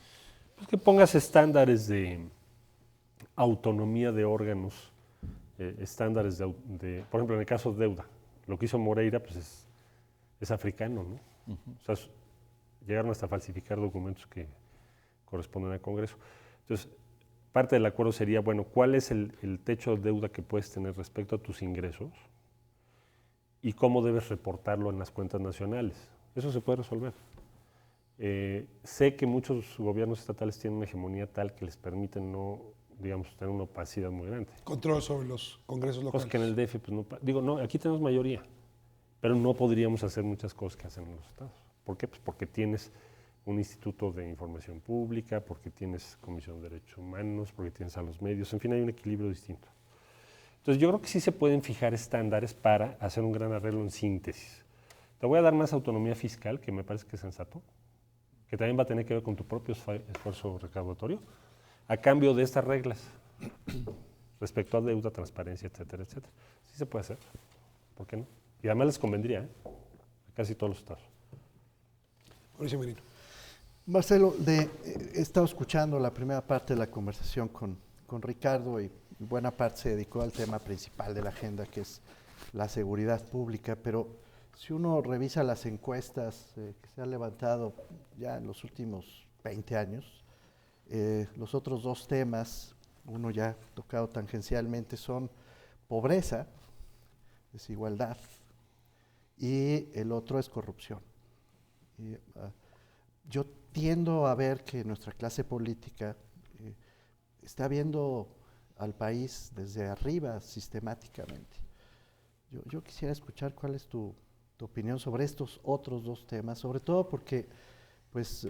Pues que pongas estándares de autonomía de órganos estándares por ejemplo, en el caso de deuda, lo que hizo Moreira pues es africano, ¿no? O sea, llegaron hasta falsificar documentos que corresponden al Congreso. Entonces, parte del acuerdo sería, bueno, ¿cuál es el techo de deuda que puedes tener respecto a tus ingresos y cómo debes reportarlo en las cuentas nacionales? Eso se puede resolver. Sé que muchos gobiernos estatales tienen una hegemonía tal que les permite no, digamos, tener una opacidad muy grande. Control sobre los congresos locales. Cosas que en el DF, pues no, aquí tenemos mayoría, pero no podríamos hacer muchas cosas que hacen en los estados. ¿Por qué? Pues porque tienes un instituto de información pública, porque tienes Comisión de Derechos Humanos, porque tienes a los medios, en fin, hay un equilibrio distinto. Entonces yo creo que sí se pueden fijar estándares para hacer un gran arreglo en síntesis. Te voy a dar más autonomía fiscal, que me parece que es sensato, que también va a tener que ver con tu propio esfuerzo recaudatorio, a cambio de estas reglas respecto a deuda, transparencia, etcétera, etcétera. Sí se puede hacer, ¿por qué no? Y además les convendría, a casi todos los estados. Mauricio Merino. Marcelo, he estado escuchando la primera parte de la conversación con Ricardo y buena parte se dedicó al tema principal de la agenda, que es la seguridad pública, pero si uno revisa las encuestas que se han levantado ya en los últimos 20 años, los otros dos temas, uno ya tocado tangencialmente, son pobreza, desigualdad, y el otro es corrupción. Yo tiendo a ver que nuestra clase política está viendo al país desde arriba sistemáticamente. Yo quisiera escuchar cuál es tu opinión sobre estos otros dos temas, sobre todo porque pues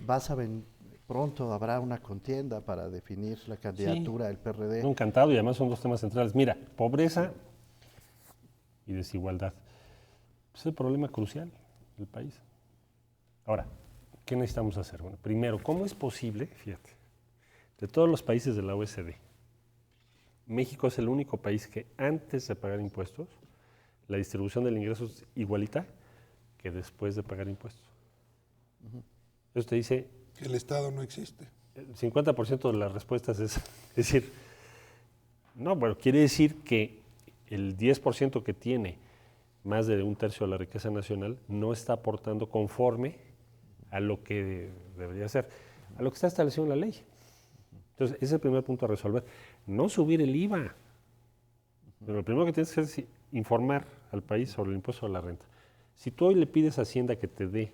pronto habrá una contienda para definir la candidatura del PRD. Encantado, y además son dos temas centrales. Mira, pobreza y desigualdad. Es el problema crucial del país. Ahora, ¿qué necesitamos hacer? Bueno, primero, ¿cómo es posible, fíjate, de todos los países de la OECD, México es el único país que antes de pagar impuestos, la distribución del ingreso es igualita que después de pagar impuestos? Eso te dice... Que el Estado no existe. El 50% de las respuestas es decir, no, bueno, quiere decir que el 10% que tiene más de un tercio de la riqueza nacional no está aportando conforme a lo que debería ser, a lo que está establecido en la ley. Entonces, ese es el primer punto a resolver. No subir el IVA. Pero lo primero que tienes que hacer es informar al país sobre el impuesto sobre la renta. Si tú hoy le pides a Hacienda que te dé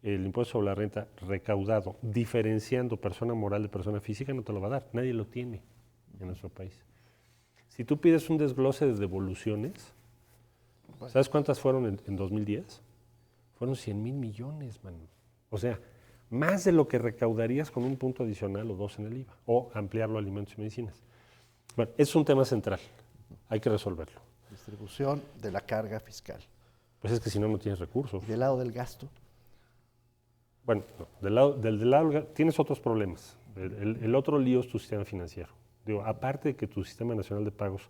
el impuesto sobre la renta recaudado, diferenciando persona moral de persona física, no te lo va a dar. Nadie lo tiene en nuestro país. Si tú pides un desglose de devoluciones, ¿sabes cuántas fueron en 2010? Fueron 100,000 millones, mano. O sea, más de lo que recaudarías con un punto adicional o dos en el IVA, o ampliarlo a alimentos y medicinas. Bueno, es un tema central, hay que resolverlo. Distribución de la carga fiscal. Pues es que si no, no tienes recursos. ¿Del lado del gasto? Bueno, no, del lado tienes otros problemas. El otro lío es tu sistema financiero. Digo, aparte de que tu sistema nacional de pagos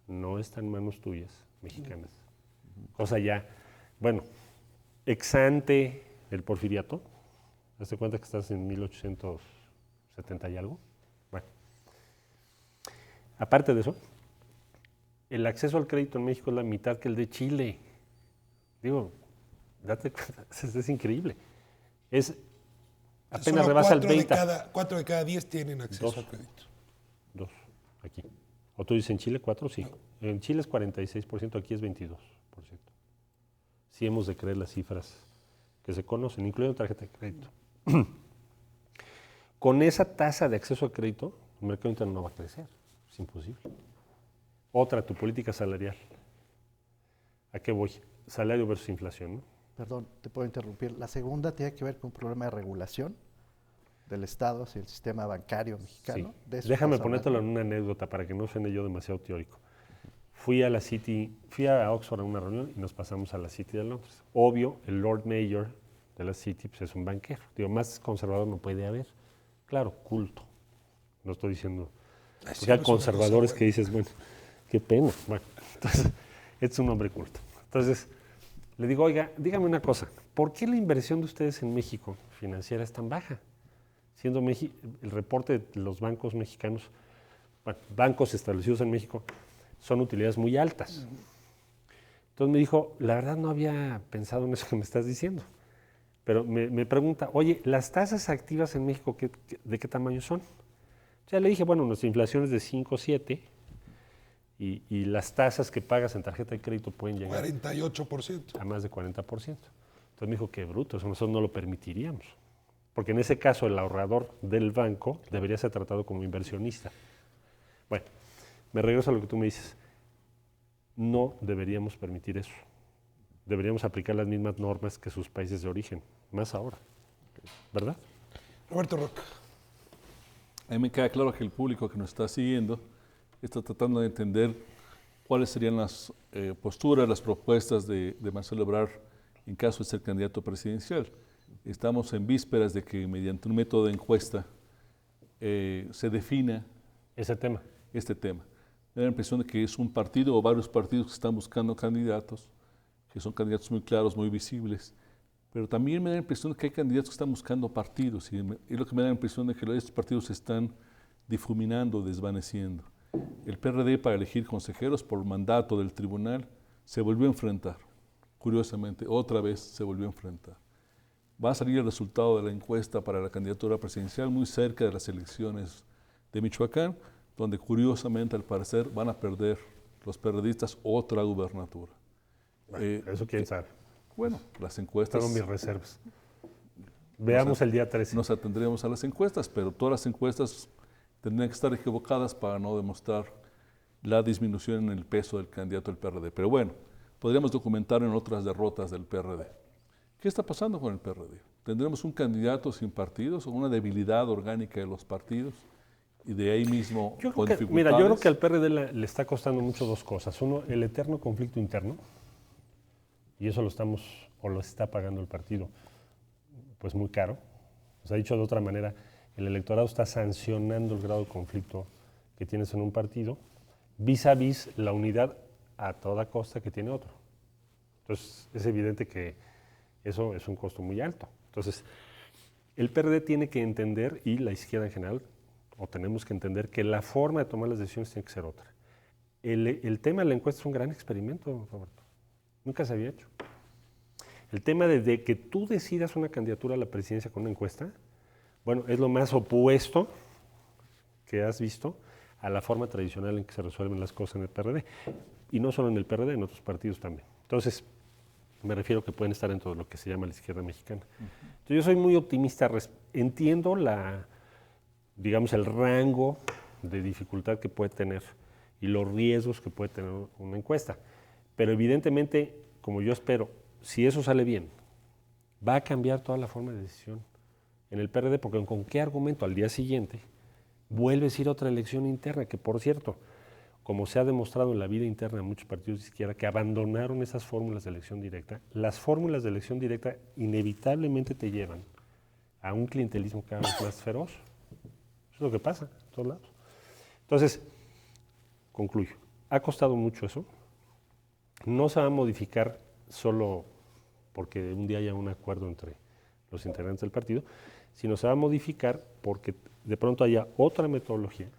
no está en manos tuyas, mexicanas. Cosa ya, bueno, ex ante el porfiriato, hazte cuenta que estás en 1870 y algo. Bueno, aparte de eso, el acceso al crédito en México es la mitad que el de Chile. Digo, date cuenta, es increíble. Apenas rebasa el 20. 4 de cada 10 tienen acceso al crédito. 2, aquí. ¿O tú dices en Chile 4? Sí. No. En Chile es 46%, aquí es 22%. Sí hemos de creer las cifras que se conocen, incluyendo tarjeta de crédito. Con esa tasa de acceso a crédito, el mercado interno no va a crecer. Es imposible. Otra, tu política salarial. ¿A qué voy? Salario versus inflación, ¿no? Perdón, te puedo interrumpir. La segunda tiene que ver con un problema de regulación del Estado hacia el sistema bancario mexicano. Sí. Déjame ponértelo en una anécdota para que no suene yo demasiado teórico. Fui a Oxford a una reunión y nos pasamos a la City de Londres. Obvio, el Lord Mayor de la City pues, es un banquero. Digo, más conservador no puede haber. Claro, culto. No estoy diciendo... Porque hay conservadores que dices, bueno, qué pena. Bueno, entonces, es un hombre culto. Entonces, le digo, oiga, dígame una cosa. ¿Por qué la inversión de ustedes en México financiera es tan baja? Siendo el reporte de los bancos mexicanos, bueno, bancos establecidos en México, son utilidades muy altas. Entonces me dijo, la verdad no había pensado en eso que me estás diciendo. Pero me pregunta, oye, ¿las tasas activas en México de qué tamaño son? Ya le dije, bueno, nuestra inflación es de 5 o 7 y las tasas que pagas en tarjeta de crédito pueden llegar 48%. a más de 40%. Entonces me dijo, qué bruto, eso nosotros no lo permitiríamos. Porque en ese caso el ahorrador del banco debería ser tratado como inversionista. Bueno, me regreso a lo que tú me dices. No deberíamos permitir eso. Deberíamos aplicar las mismas normas que sus países de origen, más ahora, ¿verdad? Roberto Roca. A mí me queda claro que el público que nos está siguiendo está tratando de entender cuáles serían las posturas, las propuestas de Marcelo Ebrard en caso de ser candidato presidencial. Estamos en vísperas de que mediante un método de encuesta se defina este tema. Me da la impresión de que es un partido o varios partidos que están buscando candidatos, que son candidatos muy claros, muy visibles, pero también me da la impresión de que hay candidatos que están buscando partidos, y es lo que me da la impresión de que estos partidos se están difuminando, desvaneciendo. El PRD, para elegir consejeros por mandato del tribunal, se volvió a enfrentar, curiosamente, otra vez se volvió a enfrentar. Va a salir el resultado de la encuesta para la candidatura presidencial muy cerca de las elecciones de Michoacán, donde curiosamente, al parecer, van a perder los perredistas otra gubernatura. Bueno, eso quién sabe. Bueno, las encuestas... Tengo mis reservas. Veamos el día 13. Nos atendremos a las encuestas, pero todas las encuestas tendrían que estar equivocadas para no demostrar la disminución en el peso del candidato del PRD. Pero bueno, podríamos documentar en otras derrotas del PRD. ¿Qué está pasando con el PRD? ¿Tendremos un candidato sin partidos o una debilidad orgánica de los partidos? Y de ahí mismo con dificultades. Mira, yo creo que al PRD le está costando mucho dos cosas. Uno, el eterno conflicto interno, y eso lo está pagando el partido, pues muy caro. O sea, dicho de otra manera, el electorado está sancionando el grado de conflicto que tienes en un partido, vis a vis la unidad a toda costa que tiene otro. Entonces, es evidente que eso es un costo muy alto. Entonces, el PRD tiene que entender, y la izquierda en general, o tenemos que entender, que la forma de tomar las decisiones tiene que ser otra. El tema de la encuesta es un gran experimento, Roberto. Nunca se había hecho. El tema de que tú decidas una candidatura a la presidencia con una encuesta, bueno, es lo más opuesto que has visto a la forma tradicional en que se resuelven las cosas en el PRD. Y no solo en el PRD, en otros partidos también. Entonces, me refiero que pueden estar en todo lo que se llama la izquierda mexicana. Entonces, yo soy muy optimista. Entiendo digamos, el rango de dificultad que puede tener y los riesgos que puede tener una encuesta. Pero evidentemente, como yo espero, si eso sale bien, va a cambiar toda la forma de decisión en el PRD, porque ¿con qué argumento al día siguiente vuelves a ir a otra elección interna? Que, por cierto, como se ha demostrado en la vida interna de muchos partidos de izquierda que abandonaron esas fórmulas de elección directa, las fórmulas de elección directa inevitablemente te llevan a un clientelismo cada vez más feroz. Eso es lo que pasa en todos lados. Entonces, concluyo. Ha costado mucho eso. No se va a modificar solo porque un día haya un acuerdo entre los integrantes del partido, sino se va a modificar porque de pronto haya otra metodología,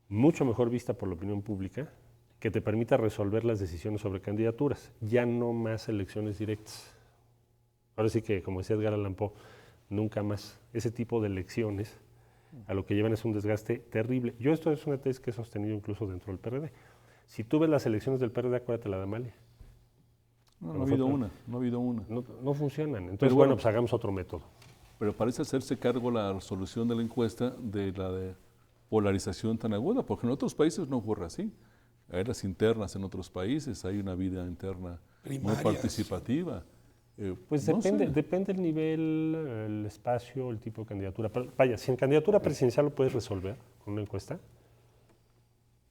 mucho mejor vista por la opinión pública, que te permita resolver las decisiones sobre candidaturas. Ya no más elecciones directas. Ahora sí que, como decía Edgar Allan Poe, nunca más. Ese tipo de elecciones a lo que llevan es un desgaste terrible. Esto es una tesis que he sostenido incluso dentro del PRD. Si tú ves las elecciones del PRD, acuérdate la de Amalia. No ha habido una. No funcionan. Entonces, bueno, pues hagamos otro método. Pero parece hacerse cargo la resolución de la encuesta de la de polarización tan aguda, porque en otros países no ocurre así. Hay las internas en otros países, hay una vida interna muy participativa. Pues depende el nivel, el espacio, el tipo de candidatura. Pero, vaya, si en candidatura presidencial lo puedes resolver con una encuesta,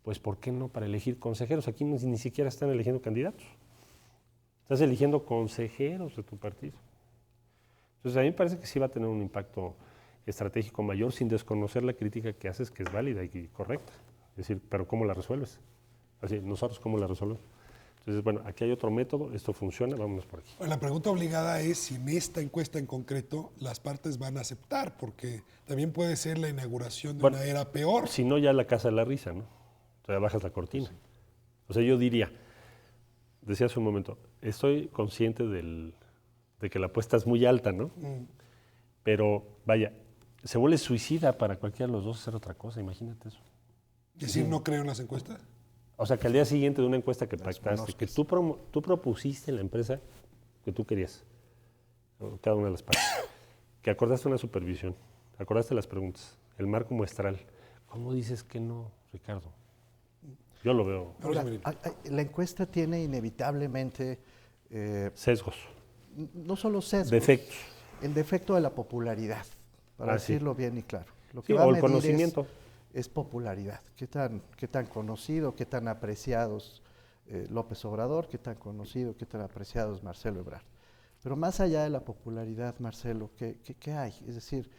pues ¿por qué no para elegir consejeros? Aquí ni siquiera están eligiendo candidatos. Estás eligiendo consejeros de tu partido. Entonces a mí me parece que sí va a tener un impacto estratégico mayor sin desconocer la crítica que haces, que es válida y correcta. Es decir, pero ¿cómo la resuelves? Así, nosotros ¿cómo la resolvemos? Entonces, bueno, aquí hay otro método, esto funciona, vámonos por aquí. Bueno, la pregunta obligada es si en esta encuesta en concreto las partes van a aceptar, porque también puede ser la inauguración de una era peor. Si no, ya la casa de la risa, ¿no? Todavía bajas la cortina. O sea, yo diría, decía hace un momento, estoy consciente de que la apuesta es muy alta, ¿no? Pero, vaya, se vuelve suicida para cualquiera de los dos hacer otra cosa, imagínate eso. ¿Decir no creo en las encuestas? O sea, que al día siguiente de una encuesta que pactaste, que tú propusiste en la empresa que tú querías, cada una de las partes, que acordaste una supervisión, acordaste las preguntas, el marco muestral. ¿Cómo dices que no, Ricardo? Yo lo veo. Ahora, la encuesta tiene inevitablemente sesgos. No solo sesgos. Defectos. El defecto de la popularidad, para decirlo bien y claro. Lo que sí, va a o el medir conocimiento. Es popularidad. ¿Qué tan conocido, qué tan apreciados López Obrador, qué tan conocido, qué tan apreciados Marcelo Ebrard? Pero más allá de la popularidad, Marcelo, ¿qué hay? Es decir,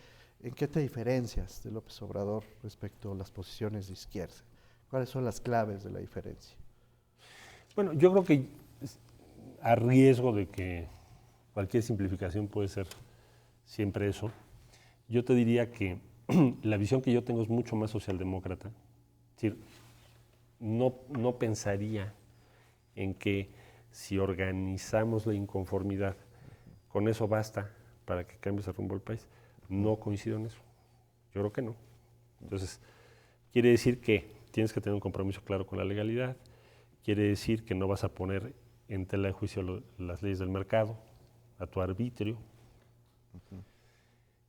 ¿en qué te diferencias de López Obrador respecto a las posiciones de izquierda? ¿Cuáles son las claves de la diferencia? Bueno, yo creo que a riesgo de que cualquier simplificación puede ser siempre eso, yo te diría que la visión que yo tengo es mucho más socialdemócrata. Es decir, no pensaría en que si organizamos la inconformidad, con eso basta para que cambie el rumbo del país. No coincido en eso. Yo creo que no. Entonces, quiere decir que tienes que tener un compromiso claro con la legalidad, quiere decir que no vas a poner en tela de juicio las leyes del mercado, a tu arbitrio,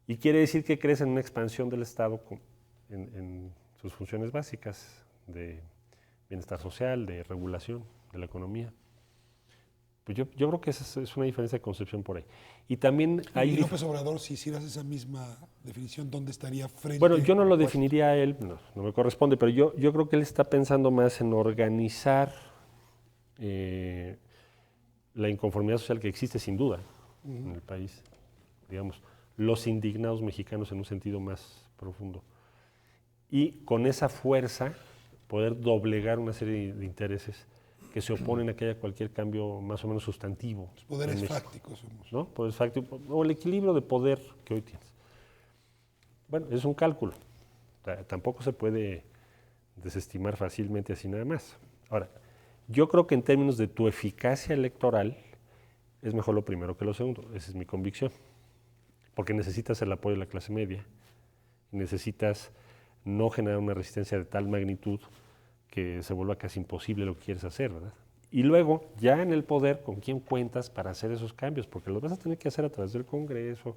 y quiere decir que crees en una expansión del Estado en sus funciones básicas de bienestar social, de regulación de la economía. Pues yo creo que esa es una diferencia de concepción por ahí. Y también hay... ¿Y López Obrador, si hicieras esa misma definición, dónde estaría frente? Bueno, yo no lo definiría a él, no me corresponde, pero yo creo que él está pensando más en organizar la inconformidad social que existe sin duda en el país, digamos, los indignados mexicanos en un sentido más profundo. Y con esa fuerza poder doblegar una serie de intereses que se oponen a que haya cualquier cambio más o menos sustantivo. Los poderes fácticos somos. ¿No? Poderes fácticos, o el equilibrio de poder que hoy tienes. Bueno, es un cálculo. Tampoco se puede desestimar fácilmente así nada más. Ahora, yo creo que en términos de tu eficacia electoral, es mejor lo primero que lo segundo. Esa es mi convicción. Porque necesitas el apoyo de la clase media. Necesitas no generar una resistencia de tal magnitud que se vuelva casi imposible lo que quieres hacer, ¿verdad? Y luego, ya en el poder, ¿con quién cuentas para hacer esos cambios? Porque los vas a tener que hacer a través del Congreso.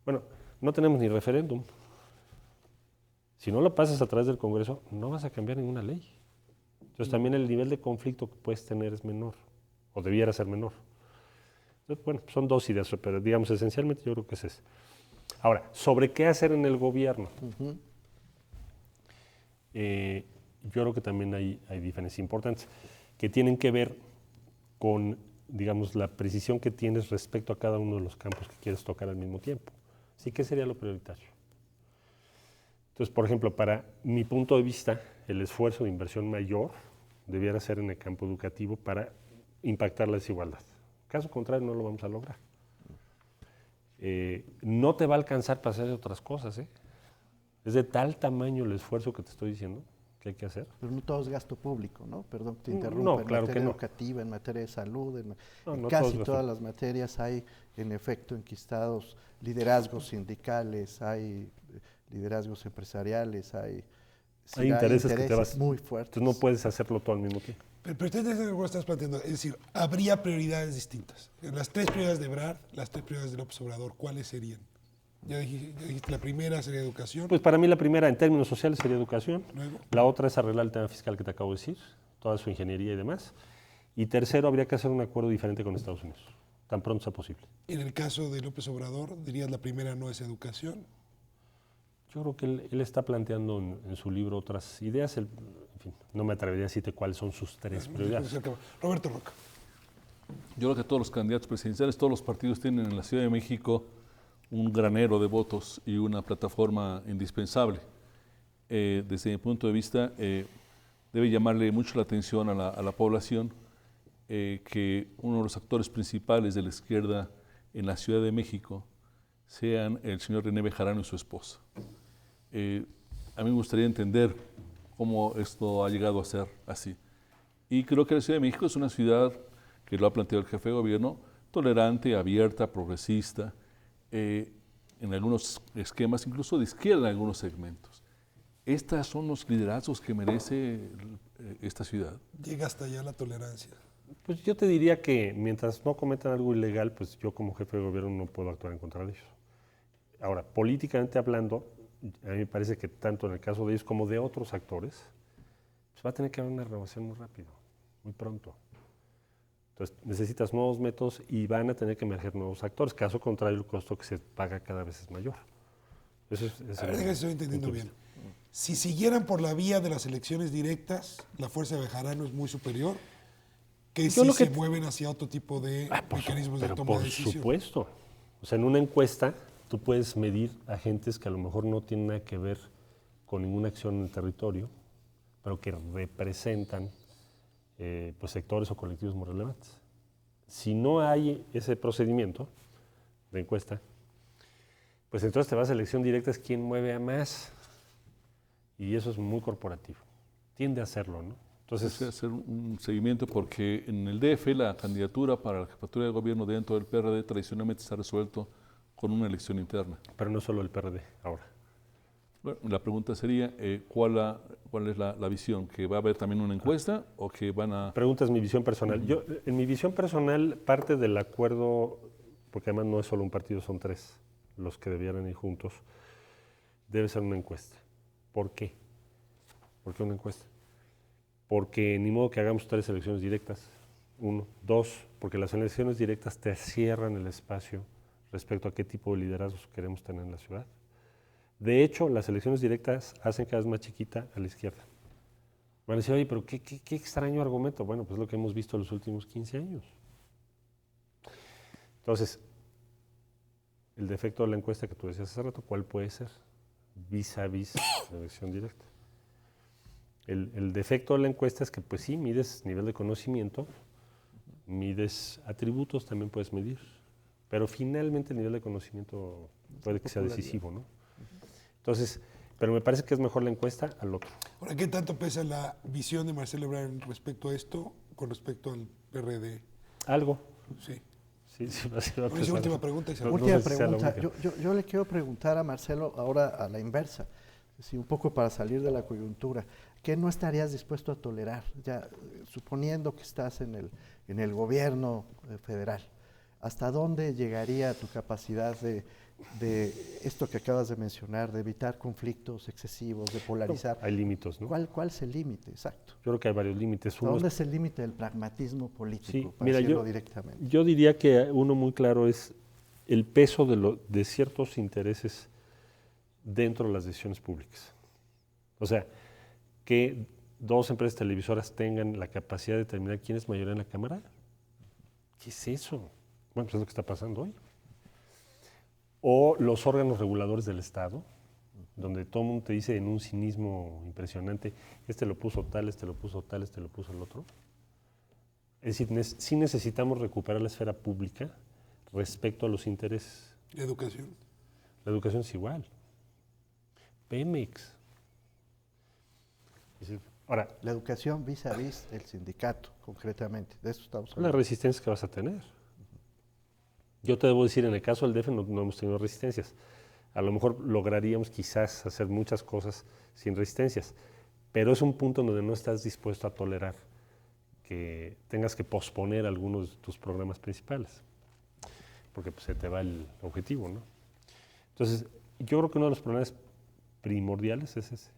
Bueno, no tenemos ni referéndum. Si no lo pasas a través del Congreso, no vas a cambiar ninguna ley. Entonces también el nivel de conflicto que puedes tener es menor, o debiera ser menor. Entonces, bueno, son dos ideas, pero digamos, esencialmente yo creo que es eso. Ahora, ¿sobre qué hacer en el gobierno? Yo creo que también hay diferencias importantes que tienen que ver con, digamos, la precisión que tienes respecto a cada uno de los campos que quieres tocar al mismo tiempo. Así que sería lo prioritario. Entonces, por ejemplo, para mi punto de vista, el esfuerzo de inversión mayor debiera ser en el campo educativo para impactar la desigualdad. Caso contrario, no lo vamos a lograr. No te va a alcanzar para hacer otras cosas, ¿eh? Es de tal tamaño el esfuerzo que te estoy diciendo que hay que hacer. Pero no todo es gasto público, ¿no? Perdón que te interrumpa. No, claro en materia que no. educativa, en materia de salud, en no casi todas las materias hay, en efecto, enquistados liderazgos sindicales, hay liderazgos empresariales, hay intereses que te vas muy fuertes. Entonces no puedes hacerlo todo al mismo tiempo. Pero ustedes lo estás planteando, es decir, habría prioridades distintas. Las tres prioridades de Ebrard, las tres prioridades de López Obrador, ¿cuáles serían? Ya dijiste, la primera sería educación. Pues para mí la primera en términos sociales sería educación. Luego. La otra es arreglar el tema fiscal que te acabo de decir, toda su ingeniería y demás. Y tercero, habría que hacer un acuerdo diferente con Estados Unidos, tan pronto sea posible. En el caso de López Obrador, dirías la primera no es educación. Yo creo que él está planteando en su libro otras ideas. En fin, no me atrevería a decirte cuáles son sus tres prioridades. Roberto Roca. Yo creo que todos los candidatos presidenciales, todos los partidos tienen en la Ciudad de México un granero de votos y una plataforma indispensable. Desde mi punto de vista, debe llamarle mucho la atención a la población que uno de los actores principales de la izquierda en la Ciudad de México sean el señor René Bejarano y su esposa. A mí me gustaría entender cómo esto ha llegado a ser así. Y creo que la Ciudad de México es una ciudad, que lo ha planteado el jefe de gobierno, tolerante, abierta, progresista, en algunos esquemas, incluso de izquierda en algunos segmentos. ¿Estos son los liderazgos que merece esta ciudad? Llega hasta allá la tolerancia. Pues yo te diría que mientras no cometan algo ilegal, pues yo como jefe de gobierno no puedo actuar en contra de ellos. Ahora, políticamente hablando, a mí me parece que tanto en el caso de ellos como de otros actores, pues va a tener que haber una renovación muy rápido, muy pronto. Entonces necesitas nuevos métodos y van a tener que emerger nuevos actores. Caso contrario, el costo que se paga cada vez es mayor. Eso es A ver, que estoy entendiendo bien. Si siguieran por la vía de las elecciones directas, la fuerza de Bejarano es muy superior que si se mueven hacia otro tipo de mecanismos de toma de decisión. Por supuesto. O sea, en una encuesta tú puedes medir agentes que a lo mejor no tienen nada que ver con ninguna acción en el territorio, pero que representan pues sectores o colectivos muy relevantes. Si no hay ese procedimiento de encuesta, pues entonces te vas a elección directa, es quien mueve a más. Y eso es muy corporativo. Tiende a hacerlo, ¿no? Entonces, hay que hacer un seguimiento porque en el DF la candidatura para la jefatura de gobierno dentro del PRD tradicionalmente se ha resuelto con una elección interna. Pero no solo el PRD, ahora. Bueno, la pregunta sería, ¿cuál es la visión? ¿Que va a haber también una encuesta o que van a...? Pregunta es mi visión personal. Yo, en mi visión personal, parte del acuerdo, porque además no es solo un partido, son 3 los que debieran ir juntos, debe ser una encuesta. ¿Por qué? ¿Por qué una encuesta? Porque ni modo que hagamos 3 elecciones directas, 1. 2, porque las elecciones directas te cierran el espacio respecto a qué tipo de liderazgos queremos tener en la ciudad. De hecho, las elecciones directas hacen cada vez más chiquita a la izquierda. Van a decir, oye, pero qué extraño argumento. Bueno, pues es lo que hemos visto en los últimos 15 años. Entonces, el defecto de la encuesta que tú decías hace rato, ¿cuál puede ser? Vis a vis la elección directa. El defecto de la encuesta es que, pues sí, mides nivel de conocimiento, mides atributos, también puedes medir, pero finalmente el nivel de conocimiento puede que sea decisivo, ¿no? Entonces, pero me parece que es mejor la encuesta al otro. Ahora, ¿qué tanto pesa la visión de Marcelo Ebrard respecto a esto con respecto al PRD? Algo. Sí. Sí, va a ser última pregunta. Última pregunta. Yo le quiero preguntar a Marcelo ahora a la inversa, un poco para salir de la coyuntura. ¿Qué no estarías dispuesto a tolerar? Ya suponiendo que estás en el gobierno federal, ¿hasta dónde llegaría tu capacidad de esto que acabas de mencionar, de evitar conflictos excesivos, de polarizar? Hay límites, ¿no? ¿Cuál es el límite? Exacto. Yo creo que hay varios límites. ¿Dónde es el límite del pragmatismo político? Sí, para mira, decirlo directamente. Yo diría que uno muy claro es el peso de ciertos intereses dentro de las decisiones públicas. O sea, que 2 empresas televisoras tengan la capacidad de determinar quién es mayoría en la Cámara. ¿Qué es eso? Bueno, pues es lo que está pasando hoy. O los órganos reguladores del Estado, donde todo el mundo te dice en un cinismo impresionante, este lo puso tal, este lo puso tal, este lo puso el otro. Es decir, sí necesitamos recuperar la esfera pública respecto a los intereses. ¿La educación? La educación es igual. Pemex. Es decir, ahora, la educación vis a vis del sindicato, concretamente, de eso estamos hablando. Las resistencias que vas a tener. Yo te debo decir, en el caso del DF no hemos tenido resistencias. A lo mejor lograríamos quizás hacer muchas cosas sin resistencias, pero es un punto en donde no estás dispuesto a tolerar que tengas que posponer algunos de tus programas principales, porque pues, se te va el objetivo, ¿no? Entonces, yo creo que uno de los problemas primordiales es ese.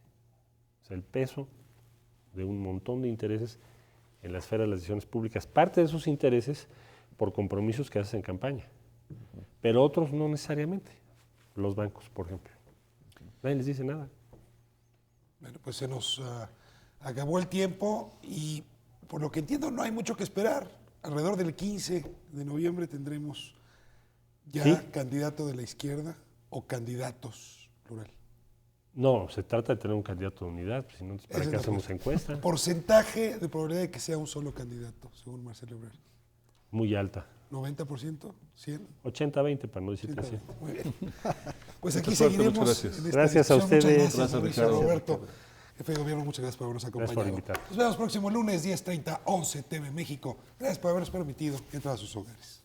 O sea, el peso de un montón de intereses en la esfera de las decisiones públicas. Parte de esos intereses por compromisos que haces en campaña, pero otros no necesariamente. Los bancos, por ejemplo. Nadie les dice nada. Bueno, pues se nos acabó el tiempo y por lo que entiendo no hay mucho que esperar. Alrededor del 15 de noviembre tendremos ya candidato de la izquierda o candidatos, plural. No, se trata de tener un candidato de unidad, pues, si no, ¿para qué hacemos encuesta? Porcentaje de probabilidad de que sea un solo candidato, según Marcelo Ebrard. Muy alta. ¿90%? ¿100? 80-20, para no decir 100. Muy bien. Pues aquí seguiremos. Muchas gracias. Gracias a ustedes. Gracias, Ricardo. Roberto. Jefe de Gobierno, muchas gracias por habernos acompañado. Gracias por invitarnos. Nos vemos próximo lunes, 10:30, 11 TV México. Gracias por habernos permitido entrar a sus hogares.